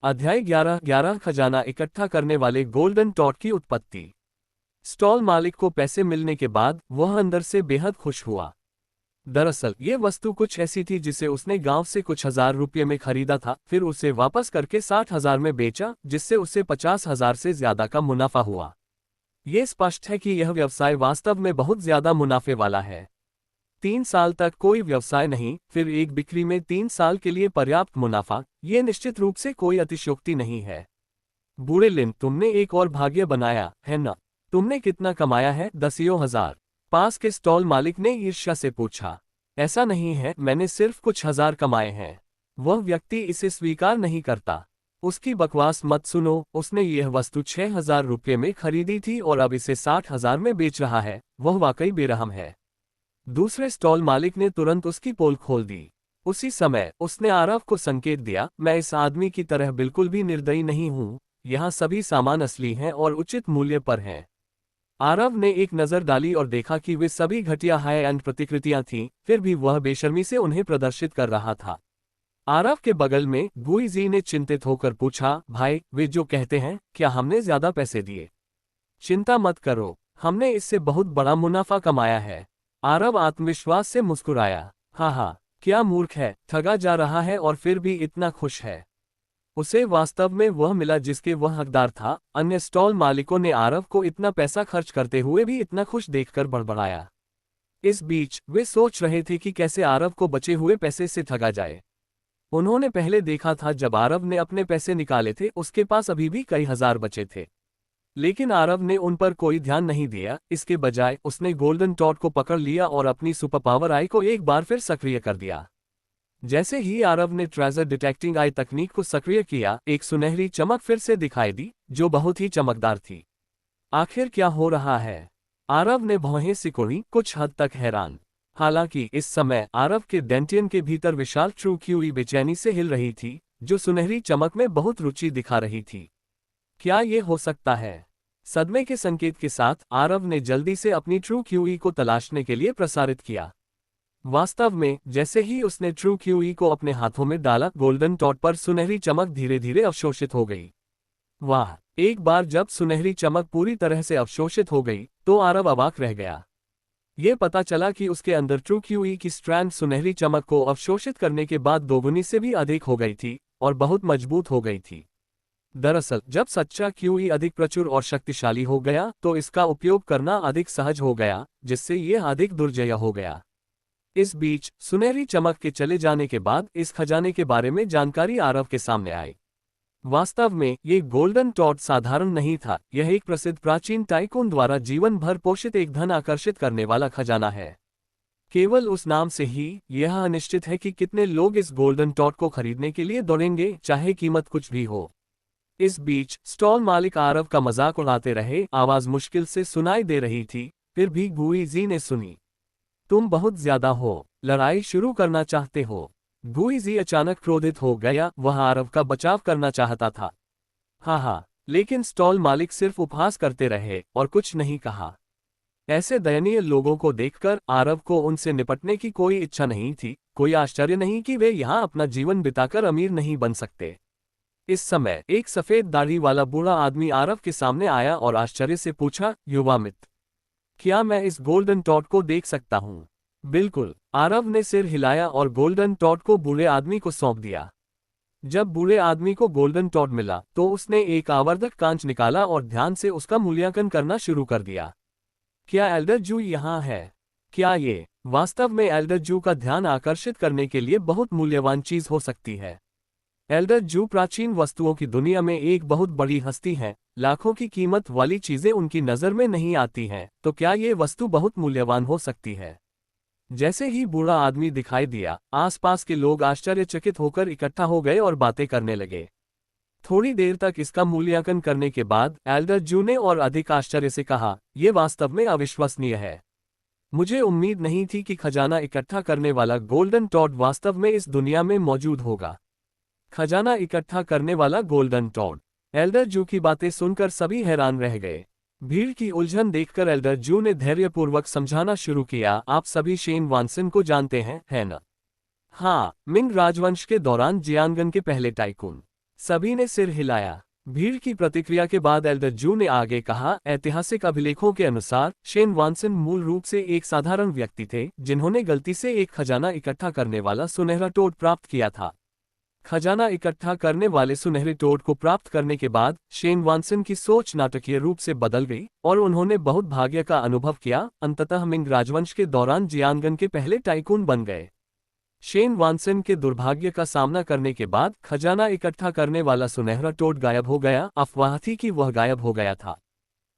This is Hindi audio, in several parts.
अध्याय 11 खजाना इकट्ठा करने वाले गोल्डन टॉड की उत्पत्ति। स्टॉल मालिक को पैसे मिलने के बाद वह अंदर से बेहद खुश हुआ। दरअसल ये वस्तु कुछ ऐसी थी जिसे उसने गांव से कुछ हजार रुपये में खरीदा था, फिर उसे वापस करके 60,000 में बेचा, जिससे उसे 50,000 से ज्यादा का मुनाफा हुआ। ये स्पष्ट है कि यह व्यवसाय वास्तव में बहुत ज्यादा मुनाफे वाला है। 3 साल तक कोई व्यवसाय नहीं, फिर एक बिक्री में 3 साल के लिए पर्याप्त मुनाफा, ये निश्चित रूप से कोई अतिशयोक्ति नहीं है। बूढ़े लिन, तुमने एक और भाग्य बनाया है ना? तुमने कितना कमाया है? 10,000। पास के स्टॉल मालिक ने ईर्ष्या से पूछा। ऐसा नहीं है, मैंने सिर्फ कुछ हजार कमाए हैं। वह व्यक्ति इसे स्वीकार नहीं करता। उसकी बकवास मत सुनो, उसने यह वस्तु 6,000 रुपये में खरीदी थी और अब इसे 60,000 में बेच रहा है। वह वाकई बेरहम है। दूसरे स्टॉल मालिक ने तुरंत उसकी पोल खोल दी। उसी समय उसने आरव को संकेत दिया, मैं इस आदमी की तरह बिल्कुल भी निर्दयी नहीं हूं। यहाँ सभी सामान असली हैं और उचित मूल्य पर हैं। आरव ने एक नजर डाली और देखा कि वे सभी घटिया हाई एंड प्रतिकृतियां थीं, फिर भी वह बेशर्मी से उन्हें प्रदर्शित कर रहा था। आरव के बगल में गुईजी ने चिंतित होकर पूछा, भाई, वे जो कहते हैं, क्या हमने ज्यादा पैसे दिए? चिंता मत करो, हमने इससे बहुत बड़ा मुनाफा कमाया है। आरव आत्मविश्वास से मुस्कुराया। हाँ, क्या मूर्ख है, ठगा जा रहा है और फिर भी इतना खुश है। उसे वास्तव में वह मिला जिसके वह हकदार था। अन्य स्टॉल मालिकों ने आरव को इतना पैसा खर्च करते हुए भी इतना खुश देखकर बड़बड़ाया। इस बीच वे सोच रहे थे कि कैसे आरव को बचे हुए पैसे से ठगा जाए। उन्होंने पहले देखा था जब आरव ने अपने पैसे निकाले थे, उसके पास अभी भी कई हजार बचे थे, लेकिन आरव ने उन पर कोई ध्यान नहीं दिया। इसके बजाय उसने गोल्डन टॉड को पकड़ लिया और अपनी सुपर पावर आई को एक बार फिर सक्रिय कर दिया। जैसे ही आरव ने ट्रेजर डिटेक्टिंग आई तकनीक को सक्रिय किया, एक सुनहरी चमक फिर से दिखाई दी, जो बहुत ही चमकदार थी। आखिर क्या हो रहा है? आरव ने भौहें सिकोड़ी, कुछ हद तक हैरान। हालांकि इस समय आरव के डेंटियन के भीतर विशाल ट्रू क्यूई बेचैनी से हिल रही थी, जो सुनहरी चमक में बहुत रुचि दिखा रही थी। क्या ये हो सकता है? सदमे के संकेत के साथ आरव ने जल्दी से अपनी ट्रू क्यूई को तलाशने के लिए प्रसारित किया। वास्तव में जैसे ही उसने ट्रू क्यूई को अपने हाथों में डाला, गोल्डन टॉड पर सुनहरी चमक धीरे धीरे अवशोषित हो गई। वाह! एक बार जब सुनहरी चमक पूरी तरह से अवशोषित हो गई, तो आरव अवाक रह गया। ये पता चला कि उसके अंदर ट्रू क्यूई की स्ट्रैंड सुनहरी चमक को अवशोषित करने के बाद दोगुनी से भी अधिक हो गई थी और बहुत मजबूत हो गई थी। दरअसल जब सच्चा क्यूई अधिक प्रचुर और शक्तिशाली हो गया, तो इसका उपयोग करना अधिक सहज हो गया, जिससे यह अधिक दुर्जय हो गया। इस बीच सुनहरी चमक के चले जाने के बाद इस खजाने के बारे में जानकारी आरव के सामने आई। वास्तव में ये गोल्डन टॉड साधारण नहीं था, यह एक प्रसिद्ध प्राचीन टाइकून द्वारा जीवन भर पोषित एक धन आकर्षित करने वाला खजाना है। केवल उस नाम से ही यह अनिश्चित है कि कितने लोग इस गोल्डन टॉड को खरीदने के लिए दौड़ेंगे, चाहे कीमत कुछ भी हो। इस बीच स्टॉल मालिक आरव का मजाक उड़ाते रहे। आवाज मुश्किल से सुनाई दे रही थी, फिर भी गुईजी ने सुनी। तुम बहुत ज्यादा हो, लड़ाई शुरू करना चाहते हो? गुईजी अचानक क्रोधित हो गया, वह आरव का बचाव करना चाहता था। हाँ, लेकिन स्टॉल मालिक सिर्फ उपहास करते रहे और कुछ नहीं कहा। ऐसे दयनीय लोगों को देखकर आरव को उनसे निपटने की कोई इच्छा नहीं थी। कोई आश्चर्य नहीं कि वे यहाँ अपना जीवन बिताकर अमीर नहीं बन सकते। इस समय एक सफेद दाढ़ी वाला बूढ़ा आदमी आरव के सामने आया और आश्चर्य से पूछा, युवा मित्र, क्या मैं इस गोल्डन टॉड को देख सकता हूँ? बिल्कुल, आरव ने सिर हिलाया और गोल्डन टॉड को बूढ़े आदमी को सौंप दिया। जब बूढ़े आदमी को गोल्डन टॉड मिला, तो उसने एक आवर्धक कांच निकाला और ध्यान से उसका मूल्यांकन करना शुरू कर दिया। क्या एल्डर जू यहाँ है? क्या ये वास्तव में एल्डर जू का ध्यान आकर्षित करने के लिए बहुत मूल्यवान चीज हो सकती है? एल्डर जू प्राचीन वस्तुओं की दुनिया में एक बहुत बड़ी हस्ती है। लाखों की कीमत वाली चीजें उनकी नजर में नहीं आती हैं, तो क्या ये वस्तु बहुत मूल्यवान हो सकती है? जैसे ही बूढ़ा आदमी दिखाई दिया, आसपास के लोग आश्चर्यचकित होकर इकट्ठा हो गए और बातें करने लगे। थोड़ी देर तक इसका मूल्यांकन करने के बाद एल्डर जू ने और अधिक आश्चर्य से कहा, यह वास्तव में अविश्वसनीय है। मुझे उम्मीद नहीं थी कि खजाना इकट्ठा करने वाला गोल्डन टॉड वास्तव में इस दुनिया में मौजूद होगा। खजाना इकट्ठा करने वाला गोल्डन टॉड। एल्डर जू की बातें सुनकर सभी हैरान रह गए। भीड़ की उलझन देखकर एल्डर जू ने धैर्यपूर्वक समझाना शुरू किया, आप सभी शेन वानसन को जानते हैं, है न? हाँ, मिंग राजवंश के दौरान जियानगन के पहले टाइकून। सभी ने सिर हिलाया। भीड़ की प्रतिक्रिया के बाद एल्डर जू ने आगे कहा, ऐतिहासिक अभिलेखों के अनुसार शेन वानसन मूल रूप से एक साधारण व्यक्ति थे जिन्होंने गलती से एक खजाना इकट्ठा करने वाला सुनहरा टोड प्राप्त किया था। खजाना इकट्ठा करने वाले सुनहरे टोड को प्राप्त करने के बाद शेन वानसन की सोच नाटकीय रूप से बदल गई और उन्होंने बहुत भाग्य का अनुभव किया। अंततः मिंग राजवंश के दौरान जियानगन के पहले टाइकून बन गए। शेन वानसन के दुर्भाग्य का सामना करने के बाद खजाना इकट्ठा करने वाला सुनहरा टोड गायब हो गया। अफवाह थी कि वह गायब हो गया था,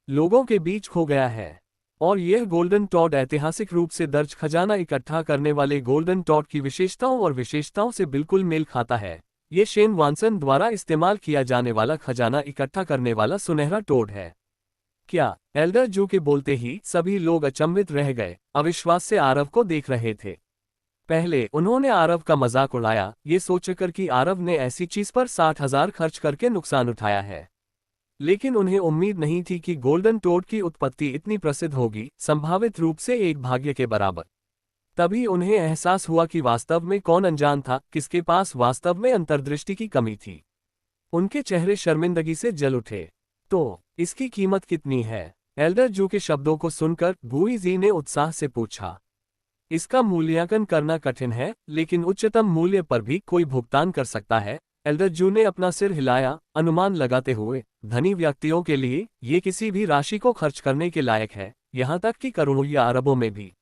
लोगों के बीच खो गया है। और यह गोल्डन टॉड ऐतिहासिक रूप से दर्ज खजाना इकट्ठा करने वाले गोल्डन टॉड की विशेषताओं और विशेषताओं से बिल्कुल मेल खाता है। ये शेन वानसन द्वारा इस्तेमाल किया जाने वाला खजाना इकट्ठा करने वाला सुनहरा टोड है। क्या? एल्डर जू के बोलते ही सभी लोग अचंभित रह गए, अविश्वास से आरव को देख रहे थे। पहले उन्होंने आरव का मजाक उड़ाया, ये सोचकर कि आरव ने ऐसी चीज पर 60,000 खर्च करके नुकसान उठाया है। लेकिन उन्हें उम्मीद नहीं थी कि गोल्डन टोड की उत्पत्ति इतनी प्रसिद्ध होगी, संभावित रूप से एक भाग्य के बराबर। तभी उन्हें एहसास हुआ कि वास्तव में कौन अनजान था, किसके पास वास्तव में अंतर्दृष्टि की कमी थी। उनके चेहरे शर्मिंदगी से जल उठे। तो इसकी कीमत कितनी है? एल्डर जू के शब्दों को सुनकर गुईजी ने उत्साह से पूछा। इसका मूल्यांकन करना कठिन है, लेकिन उच्चतम मूल्य पर भी कोई भुगतान कर सकता है। एल्डर जू ने अपना सिर हिलाया, अनुमान लगाते हुए। धनी व्यक्तियों के लिए ये किसी भी राशि को खर्च करने के लायक है, यहाँ तक कि करोड़ों या अरबों में भी।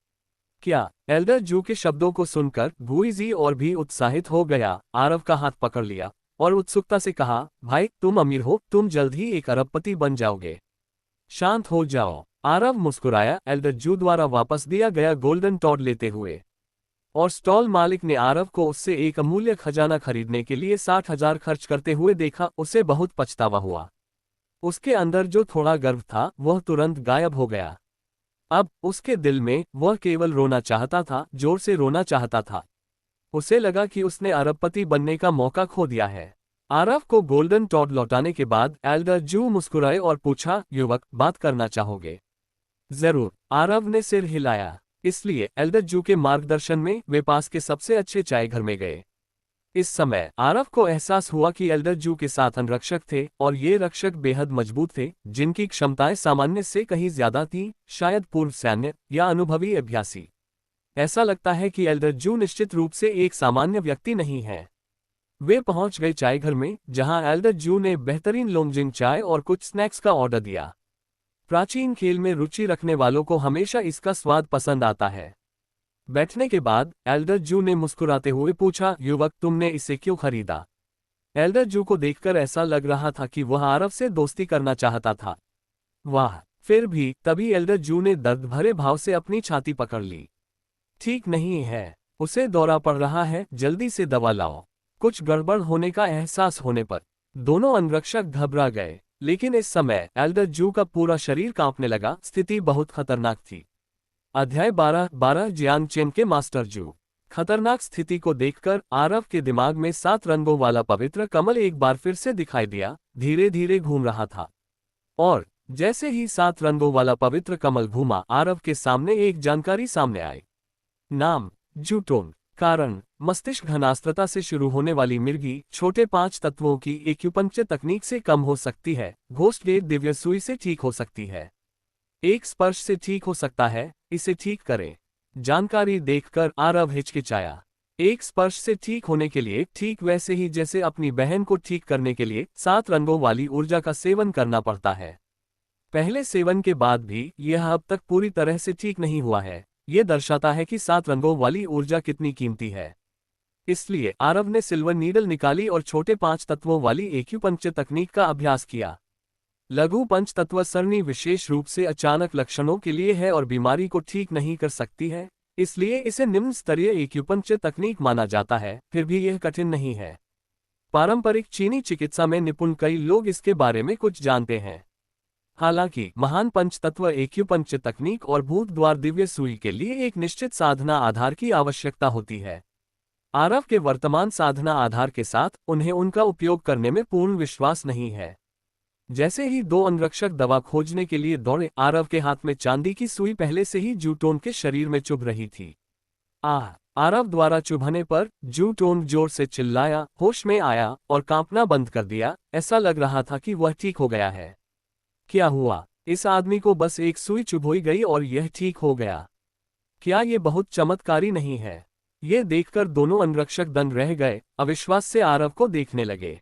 क्या? एल्डर जू के शब्दों को सुनकर गुईजी और भी उत्साहित हो गया। आरव का हाथ पकड़ लिया और उत्सुकता से कहा, भाई तुम अमीर हो, तुम जल्द ही एक अरबपति बन जाओगे। शांत हो जाओ। आरव मुस्कुराया, एल्डर जू द्वारा वापस दिया गया गोल्डन टॉड लेते हुए। और स्टॉल मालिक ने आरव को उससे एक अमूल्य खजाना खरीदने के लिए 60,000 खर्च करते हुए देखा। उसे बहुत पछतावा हुआ। उसके अंदर जो थोड़ा गर्व था वह तुरंत गायब हो गया। अब उसके दिल में वह केवल रोना चाहता था, जोर से रोना चाहता था। उसे लगा कि उसने अरबपति बनने का मौका खो दिया है। आरव को गोल्डन टॉड लौटाने के बाद एल्डर जू मुस्कुराए और पूछा, युवक, बात करना चाहोगे? जरूर, आरव ने सिर हिलाया। इसलिए एल्डर जू के मार्गदर्शन में वे पास के सबसे अच्छे चाय घर में गए। इस समय आरव को एहसास हुआ कि एल्डर जू के साथ अंगरक्षक थे और ये रक्षक बेहद मजबूत थे, जिनकी क्षमताएं सामान्य से कहीं ज्यादा थीं, शायद पूर्व सैन्य या अनुभवी अभ्यासी। ऐसा लगता है कि एल्डर जू निश्चित रूप से एक सामान्य व्यक्ति नहीं है। वे पहुंच गए चाय घर में, जहां एल्डर जू ने बेहतरीन लोंगजिंग चाय और कुछ स्नैक्स का ऑर्डर दिया। प्राचीन खेल में रुचि रखने वालों को हमेशा इसका स्वाद पसंद आता है। बैठने के बाद एल्डर जू ने मुस्कुराते हुए पूछा, युवक, तुमने इसे क्यों खरीदा? एल्डर जू को देखकर ऐसा लग रहा था कि वह आरव से दोस्ती करना चाहता था। वाह! फिर भी तभी एल्डर जू ने दर्द भरे भाव से अपनी छाती पकड़ ली। ठीक नहीं है, उसे दौरा पड़ रहा है, जल्दी से दवा लाओ। कुछ गड़बड़ होने का एहसास होने पर दोनों अंगरक्षक घबरा गए। लेकिन इस समय एल्डर जू का पूरा शरीर कांपने लगा। स्थिति बहुत खतरनाक थी। अध्याय 12 जियांग चेन के मास्टर जू। खतरनाक स्थिति को देखकर आरव के दिमाग में 7 रंगों वाला पवित्र कमल एक बार फिर से दिखाई दिया, धीरे धीरे घूम रहा था। और जैसे ही 7 रंगों वाला पवित्र कमल घूमा, आरव के सामने एक जानकारी सामने आई। नाम जूटोन। कारण मस्तिष्क घनास्त्रता से शुरू होने वाली मिर्गी छोटे 5 तत्वों की एक्यूपंक्चर तकनीक से कम हो सकती है। घोस्ट गेट दिव्य सुई से ठीक हो सकती है। एक स्पर्श से ठीक हो सकता है, इसे ठीक करें। जानकारी देखकर आरव हिचकिचाया। एक स्पर्श से ठीक होने के लिए ठीक वैसे ही जैसे अपनी बहन को ठीक करने के लिए 7 रंगों वाली ऊर्जा का सेवन करना पड़ता है। पहले सेवन के बाद भी यह अब तक पूरी तरह से ठीक नहीं हुआ है। यह दर्शाता है कि 7 रंगों वाली ऊर्जा कितनी कीमती है। इसलिए आरव ने सिल्वर नीडल निकाली और छोटे 5 तत्वों वाली एक्यूपंक्चर तकनीक का अभ्यास किया। लघु पंच तत्व सरणी विशेष रूप से अचानक लक्षणों के लिए है और बीमारी को ठीक नहीं कर सकती है, इसलिए इसे निम्न स्तरीय एक्यूपंक्चर तकनीक माना जाता है। फिर भी यह कठिन नहीं है। पारंपरिक चीनी चिकित्सा में निपुण कई लोग इसके बारे में कुछ जानते हैं। हालांकि महान पंचतत्व एक्यूपंक्चर तकनीक और भूत द्वार दिव्य सुई के लिए एक निश्चित साधना आधार की आवश्यकता होती है। आरव के वर्तमान साधना आधार के साथ उन्हें उनका उपयोग करने में पूर्ण विश्वास नहीं है। जैसे ही 2 अंगरक्षक दवा खोजने के लिए दौड़े, आरव के हाथ में चांदी की सुई पहले से ही जूटोन के शरीर में चुभ रही थी। आरव द्वारा चुभने पर जू टोंग जोर से चिल्लाया, होश में आया और कांपना बंद कर दिया। ऐसा लग रहा था कि वह ठीक हो गया है। क्या हुआ? इस आदमी को बस एक सुई चुभोई गई और यह ठीक हो गया। क्या ये बहुत चमत्कारी नहीं है? ये देखकर दोनों अंगरक्षक दंग रह गए, अविश्वास से आरव को देखने लगे।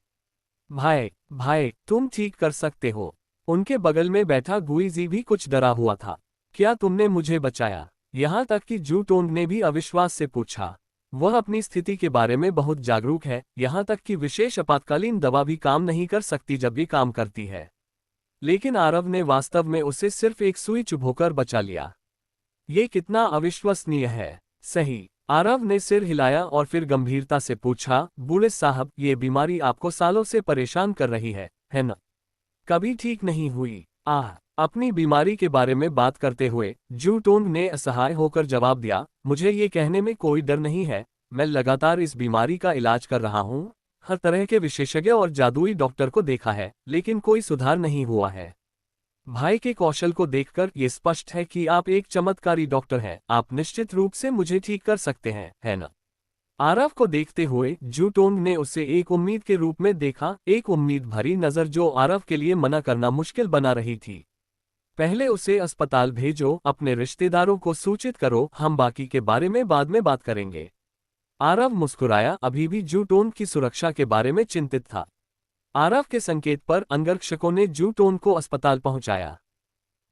भाई भाई, तुम ठीक कर सकते हो। उनके बगल में बैठा गुईजी भी कुछ डरा हुआ था। क्या तुमने मुझे बचाया? यहाँ तक कि जू टोंग ने भी अविश्वास से पूछा। वह अपनी स्थिति के बारे में बहुत जागरूक है, यहाँ तक कि विशेष आपातकालीन दवा भी काम नहीं कर सकती जब ये काम करती है। लेकिन आरव ने वास्तव में उसे सिर्फ एक सुई चुभोकर बचा लिया। ये कितना अविश्वसनीय है। सही। आरव ने सिर हिलाया और फिर गंभीरता से पूछा, बूढ़े साहब, ये बीमारी आपको सालों से परेशान कर रही है न? कभी ठीक नहीं हुई? अपनी बीमारी के बारे में बात करते हुए जू टोंग ने असहाय होकर जवाब दिया, मुझे ये कहने में कोई डर नहीं है। मैं लगातार इस बीमारी का इलाज कर रहा हूँ। हर तरह के विशेषज्ञ और जादुई डॉक्टर को देखा है, लेकिन कोई सुधार नहीं हुआ है। भाई के कौशल को देखकर ये स्पष्ट है कि आप एक चमत्कारी डॉक्टर हैं। आप निश्चित रूप से मुझे ठीक कर सकते हैं, है न? आरव को देखते हुए जू टोंग ने उसे एक उम्मीद के रूप में देखा, एक उम्मीद भरी नजर जो आरव के लिए मना करना मुश्किल बना रही थी। पहले उसे अस्पताल भेजो, अपने रिश्तेदारों को सूचित करो, हम बाकी के बारे में बाद में बात करेंगे। आरव मुस्कुराया, अभी भी जू टोंग की सुरक्षा के बारे में चिंतित था। आरव के संकेत पर अंगरक्षकों ने जू टोंग को अस्पताल पहुंचाया।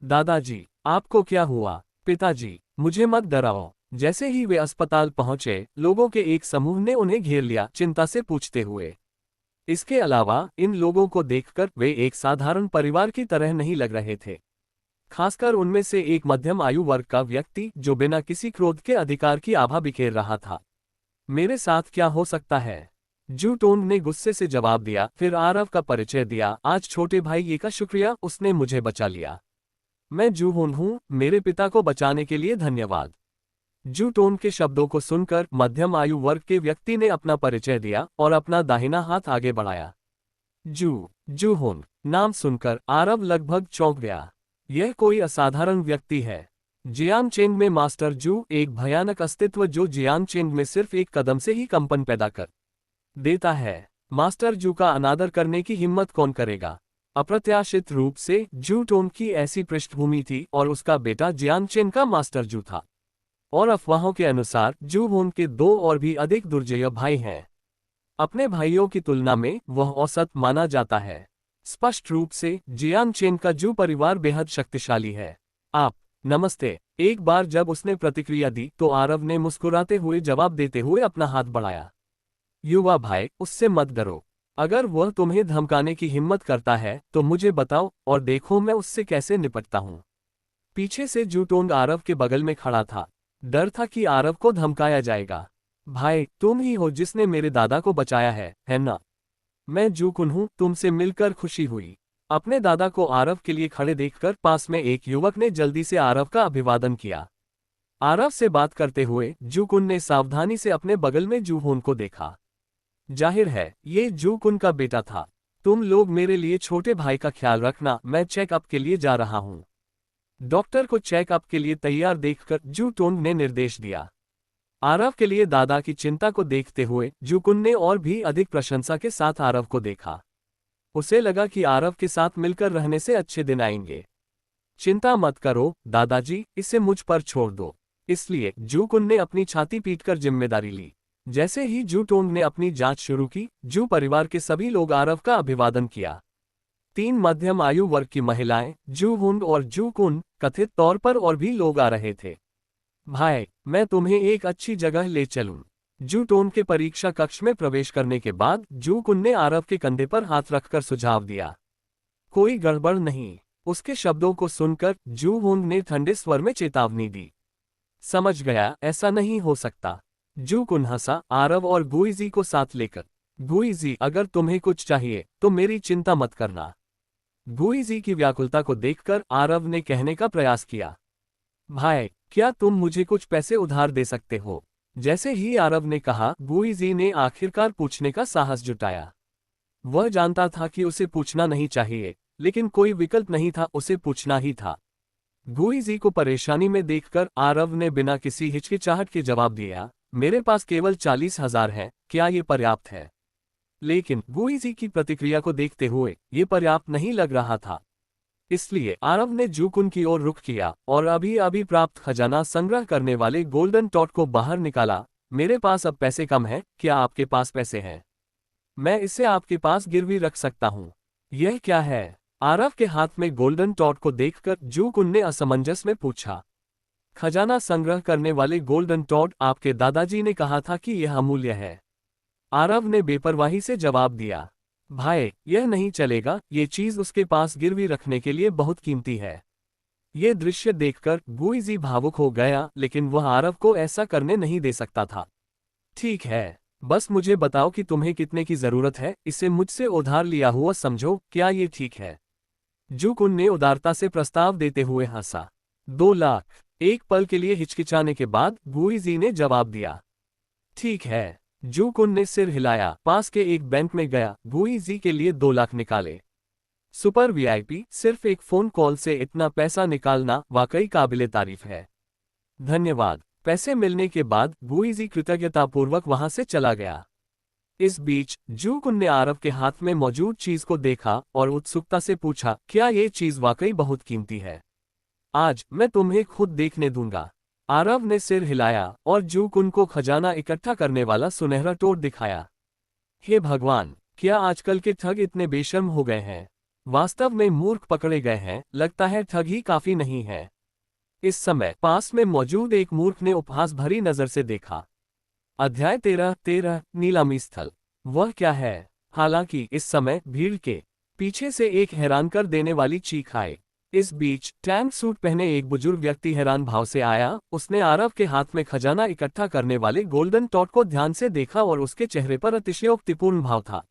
दादाजी, आपको क्या हुआ? पिताजी, मुझे मत डराओ। जैसे ही वे अस्पताल पहुंचे, लोगों के एक समूह ने उन्हें घेर लिया, चिंता से पूछते हुए। इसके अलावा इन लोगों को देखकर वे एक साधारण परिवार की तरह नहीं लग रहे थे। खासकर उनमें से एक मध्यम आयु वर्ग का व्यक्ति जो बिना किसी क्रोध के अधिकार की आभा बिखेर रहा था। मेरे साथ क्या हो सकता है? जू टोंग ने गुस्से से जवाब दिया, फिर आरव का परिचय दिया। आज छोटे भाई ये का शुक्रिया, उसने मुझे बचा लिया। मैं जू होन हूँ, मेरे पिता को बचाने के लिए धन्यवाद। जू टोंग के शब्दों को सुनकर मध्यम आयु वर्ग के व्यक्ति ने अपना परिचय दिया और अपना दाहिना हाथ आगे बढ़ाया। जू होन नाम सुनकर आरव लगभग चौंक गया। यह कोई असाधारण व्यक्ति है। जियांगचेन में मास्टर जू, एक भयानक अस्तित्व जो जियांगचेन में सिर्फ एक कदम से ही कंपन पैदा कर देता है। मास्टर जू का अनादर करने की हिम्मत कौन करेगा? अप्रत्याशित रूप से जू टोंग की ऐसी पृष्ठभूमि थी और उसका बेटा जियांगचेन का मास्टर जू था। और अफवाहों के अनुसार जू होन के दो और भी अधिक दुर्जय भाई हैं। अपने भाइयों की तुलना में वह औसत माना जाता है। स्पष्ट रूप से जियांगचेन का जू परिवार बेहद शक्तिशाली है। आप नमस्ते। एक बार जब उसने प्रतिक्रिया दी तो आरव ने मुस्कुराते हुए जवाब देते हुए अपना हाथ बढ़ाया। युवा भाई, उससे मत डरो। अगर वह तुम्हें धमकाने की हिम्मत करता है तो मुझे बताओ और देखो मैं उससे कैसे निपटता हूँ। पीछे से जू टोंग आरव के बगल में खड़ा था। डर था कि आरव को धमकाया जाएगा। भाई, तुम ही हो जिसने मेरे दादा को बचाया है ना? मैं जू कुन हूँ, तुमसे मिलकर खुशी हुई। अपने दादा को आरव के लिए खड़े देखकर पास में एक युवक ने जल्दी से आरव का अभिवादन किया। आरव से बात करते हुए जू कुन ने सावधानी से अपने बगल में जू होन को देखा। जाहिर है ये जू कुन का बेटा था। तुम लोग मेरे लिए छोटे भाई का ख्याल रखना, मैं चेकअप के लिए जा रहा हूँ। डॉक्टर को चेकअप के लिए तैयार देखकर जू टोंग ने निर्देश दिया। आरव के लिए दादा की चिंता को देखते हुए जू कुन ने और भी अधिक प्रशंसा के साथ आरव को देखा। उसे लगा कि आरव के साथ मिलकर रहने से अच्छे दिन आएंगे। चिंता मत करो दादाजी, इसे मुझ पर छोड़ दो। इसलिए जू कुन ने अपनी छाती पीटकर जिम्मेदारी ली। जैसे ही जू टोंग ने अपनी जांच शुरू की, जू परिवार के सभी लोग आरव का अभिवादन किया। 3 मध्यम आयु वर्ग की महिलाएं, जू हुन और जू कुन, कथित तौर पर और भी लोग आ रहे थे। भाई, मैं तुम्हें एक अच्छी जगह ले चलूं। जू टोंग के परीक्षा कक्ष में प्रवेश करने के बाद जू कुन ने आरव के कंधे पर हाथ रखकर सुझाव दिया। कोई गड़बड़ नहीं। उसके शब्दों को सुनकर जू हुन ने ठंडे स्वर में चेतावनी दी। समझ गया, ऐसा नहीं हो सकता। जू कुन हंसा, आरव और गुईजी को साथ लेकर। गुईजी, अगर तुम्हें कुछ चाहिए तो मेरी चिंता मत करना। गुईजी की व्याकुलता को देखकर आरव ने कहने का प्रयास किया। भाई, क्या तुम मुझे कुछ पैसे उधार दे सकते हो? जैसे ही आरव ने कहा, गुईजी ने आखिरकार पूछने का साहस जुटाया। वह जानता था कि उसे पूछना नहीं चाहिए, लेकिन कोई विकल्प नहीं था, उसे पूछना ही था। गुईजी को परेशानी में देखकर आरव ने बिना किसी हिचकिचाहट के जवाब दिया, मेरे पास केवल 40,000 है, क्या ये पर्याप्त है? लेकिन गुईजी की प्रतिक्रिया को देखते हुए ये पर्याप्त नहीं लग रहा था। इसलिए आरव ने जूकुन की ओर रुख किया और अभी अभी प्राप्त खजाना संग्रह करने वाले गोल्डन टॉट को बाहर निकाला। मेरे पास अब पैसे कम हैं, क्या आपके पास पैसे हैं? मैं इसे आपके पास गिरवी रख सकता हूँ। यह क्या है? आरव के हाथ में गोल्डन टॉट को देखकर जूकुन ने असमंजस में पूछा। खजाना संग्रह करने वाले गोल्डन टॉट, आपके दादाजी ने कहा था कि यह अमूल्य है। आरव ने बेपरवाही से जवाब दिया। भाई, यह नहीं चलेगा, ये चीज उसके पास गिरवी रखने के लिए बहुत कीमती है। ये दृश्य देखकर गुईजी भावुक हो गया, लेकिन वह आरव को ऐसा करने नहीं दे सकता था। ठीक है, बस मुझे बताओ कि तुम्हें कितने की जरूरत है, इसे मुझसे उधार लिया हुआ समझो, क्या ये ठीक है? जूकुन ने उदारता से प्रस्ताव देते हुए हंसा। 2 लाख। एक पल के लिए हिचकिचाने के बाद गुईजी ने जवाब दिया। ठीक है। जूकुन ने सिर हिलाया, पास के एक बैंक में गया, गुईजी के लिए 2 लाख निकाले। सुपर वीआईपी, सिर्फ एक फोन कॉल से इतना पैसा निकालना वाकई काबिले तारीफ है। धन्यवाद। पैसे मिलने के बाद गुईजी कृतज्ञतापूर्वक वहां से चला गया। इस बीच जूकुन ने आरव के हाथ में मौजूद चीज को देखा और उत्सुकता से पूछा, क्या ये चीज वाकई बहुत कीमती है? आज मैं तुम्हें खुद देखने दूंगा। आरव ने सिर हिलाया और जूकुन को खजाना इकट्ठा करने वाला सुनहरा टोट दिखाया। हे भगवान, क्या आजकल के ठग इतने बेशर्म हो गए हैं? वास्तव में मूर्ख पकड़े गए हैं, लगता है ठग ही काफी नहीं है। इस समय पास में मौजूद एक मूर्ख ने उपहास भरी नजर से देखा। अध्याय 13 नीलामी स्थल। वह क्या है? हालांकि इस समय भीड़ के पीछे से एक हैरान कर देने वाली चीख आई। इस बीच टैंक सूट पहने एक बुजुर्ग व्यक्ति हैरान भाव से आया। उसने आरव के हाथ में खजाना इकट्ठा करने वाले गोल्डन टॉट को ध्यान से देखा और उसके चेहरे पर अतिशयोक्तिपूर्ण भाव था।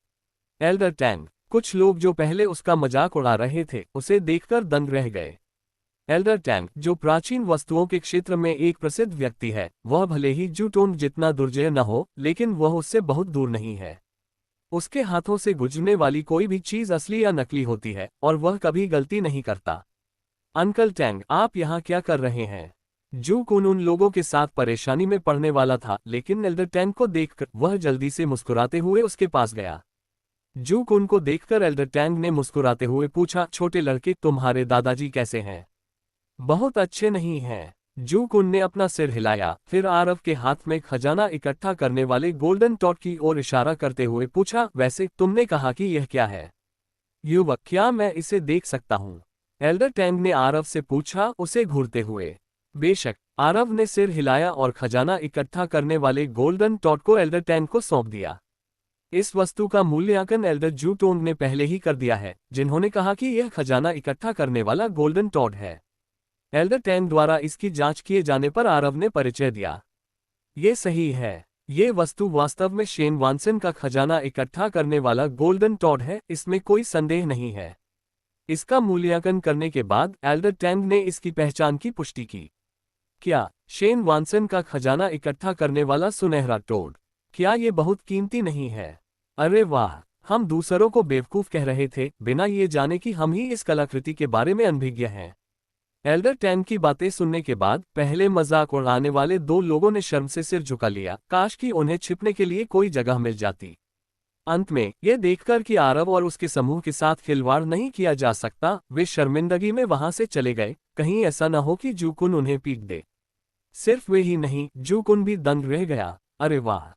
Elder Tang. कुछ लोग जो पहले उसका मजाक उड़ा रहे थे, उसे देखकर दंग रह गए। एल्डर टैंग, जो प्राचीन वस्तुओं के क्षेत्र में एक प्रसिद्ध व्यक्ति है, वह भले ही जूटोन जितना दुर्जय न हो, लेकिन वह उससे बहुत दूर नहीं है। उसके हाथों से गुजरने वाली कोई भी चीज असली या नकली होती है और वह कभी गलती नहीं करता। अंकल टैंग, आप यहाँ क्या कर रहे हैं? जूकुन उन लोगों के साथ परेशानी में पड़ने वाला था, लेकिन एल्डर टैंग को देखकर वह जल्दी से मुस्कुराते हुए उसके पास गया। जूकुन को देखकर एल्डर टैंग ने मुस्कुराते हुए पूछा, छोटे लड़के, तुम्हारे दादाजी कैसे हैं? बहुत अच्छे नहीं हैं। जूकुन ने अपना सिर हिलाया, फिर आरव के हाथ में खजाना इकट्ठा करने वाले गोल्डन टॉट की ओर इशारा करते हुए पूछा, वैसे तुमने कहा कि यह क्या है? युवक, क्या मैं इसे देख सकता हूँ? एल्डर टैंग ने आरव से पूछा, उसे घूरते हुए। बेशक। आरव ने सिर हिलाया और खजाना इकट्ठा करने वाले गोल्डन टॉट को एल्डर टैंग को सौंप दिया। इस वस्तु का मूल्यांकन एल्डर जूटोंग ने पहले ही कर दिया है, जिन्होंने कहा कि यह खजाना इकट्ठा करने वाला गोल्डन टॉट है। एल्डर टैंग द्वारा इसकी जांच किए जाने पर आरव ने परिचय दिया। ये सही है। ये वस्तु वास्तव में शेन वानसन का खजाना इकट्ठा करने वाला गोल्डन टॉड है, इसमें कोई संदेह नहीं है। इसका मूल्यांकन करने के बाद एल्डर टैंग ने इसकी पहचान की पुष्टि की। क्या शेन वानसन का खजाना इकट्ठा करने वाला सुनहरा टोड, क्या ये बहुत कीमती नहीं है? अरे वाह, हम दूसरों को बेवकूफ कह रहे थे, बिना ये जाने कि हम ही इस कलाकृति के बारे में अनभिज्ञ हैं। एल्डर टैंग की बातें सुनने के बाद पहले मजाक उड़ाने वाले 2 लोगों ने शर्म से सिर झुका लिया। काश कि उन्हें छिपने के लिए कोई जगह मिल जाती। अंत में यह देखकर कि आरव और उसके समूह के साथ खिलवाड़ नहीं किया जा सकता, वे शर्मिंदगी में वहां से चले गए। कहीं ऐसा न हो कि जूकुन उन्हें पीट दे। सिर्फ वे ही नहीं, जूकुन भी दंग रह गया। अरे वाह,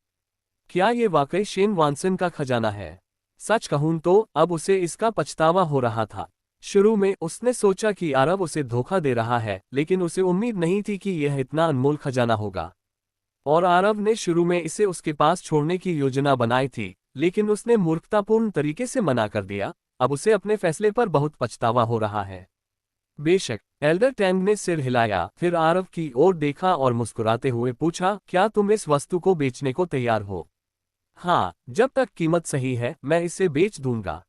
क्या ये वाकई शेन वानसन का खजाना है? सच कहूं तो अब उसे इसका पछतावा हो रहा था। शुरू में उसने सोचा कि आरव उसे धोखा दे रहा है, लेकिन उसे उम्मीद नहीं थी कि यह इतना अनमोल खजाना होगा। और आरव ने शुरू में इसे उसके पास छोड़ने की योजना बनाई थी, लेकिन उसने मूर्खतापूर्ण तरीके से मना कर दिया। अब उसे अपने फैसले पर बहुत पछतावा हो रहा है। बेशक। एल्डर टैंग ने सिर हिलाया, फिर आरव की ओर देखा और मुस्कुराते हुए पूछा, क्या तुम इस वस्तु को बेचने को तैयार हो? हाँ, जब तक कीमत सही है मैं इसे बेच दूंगा।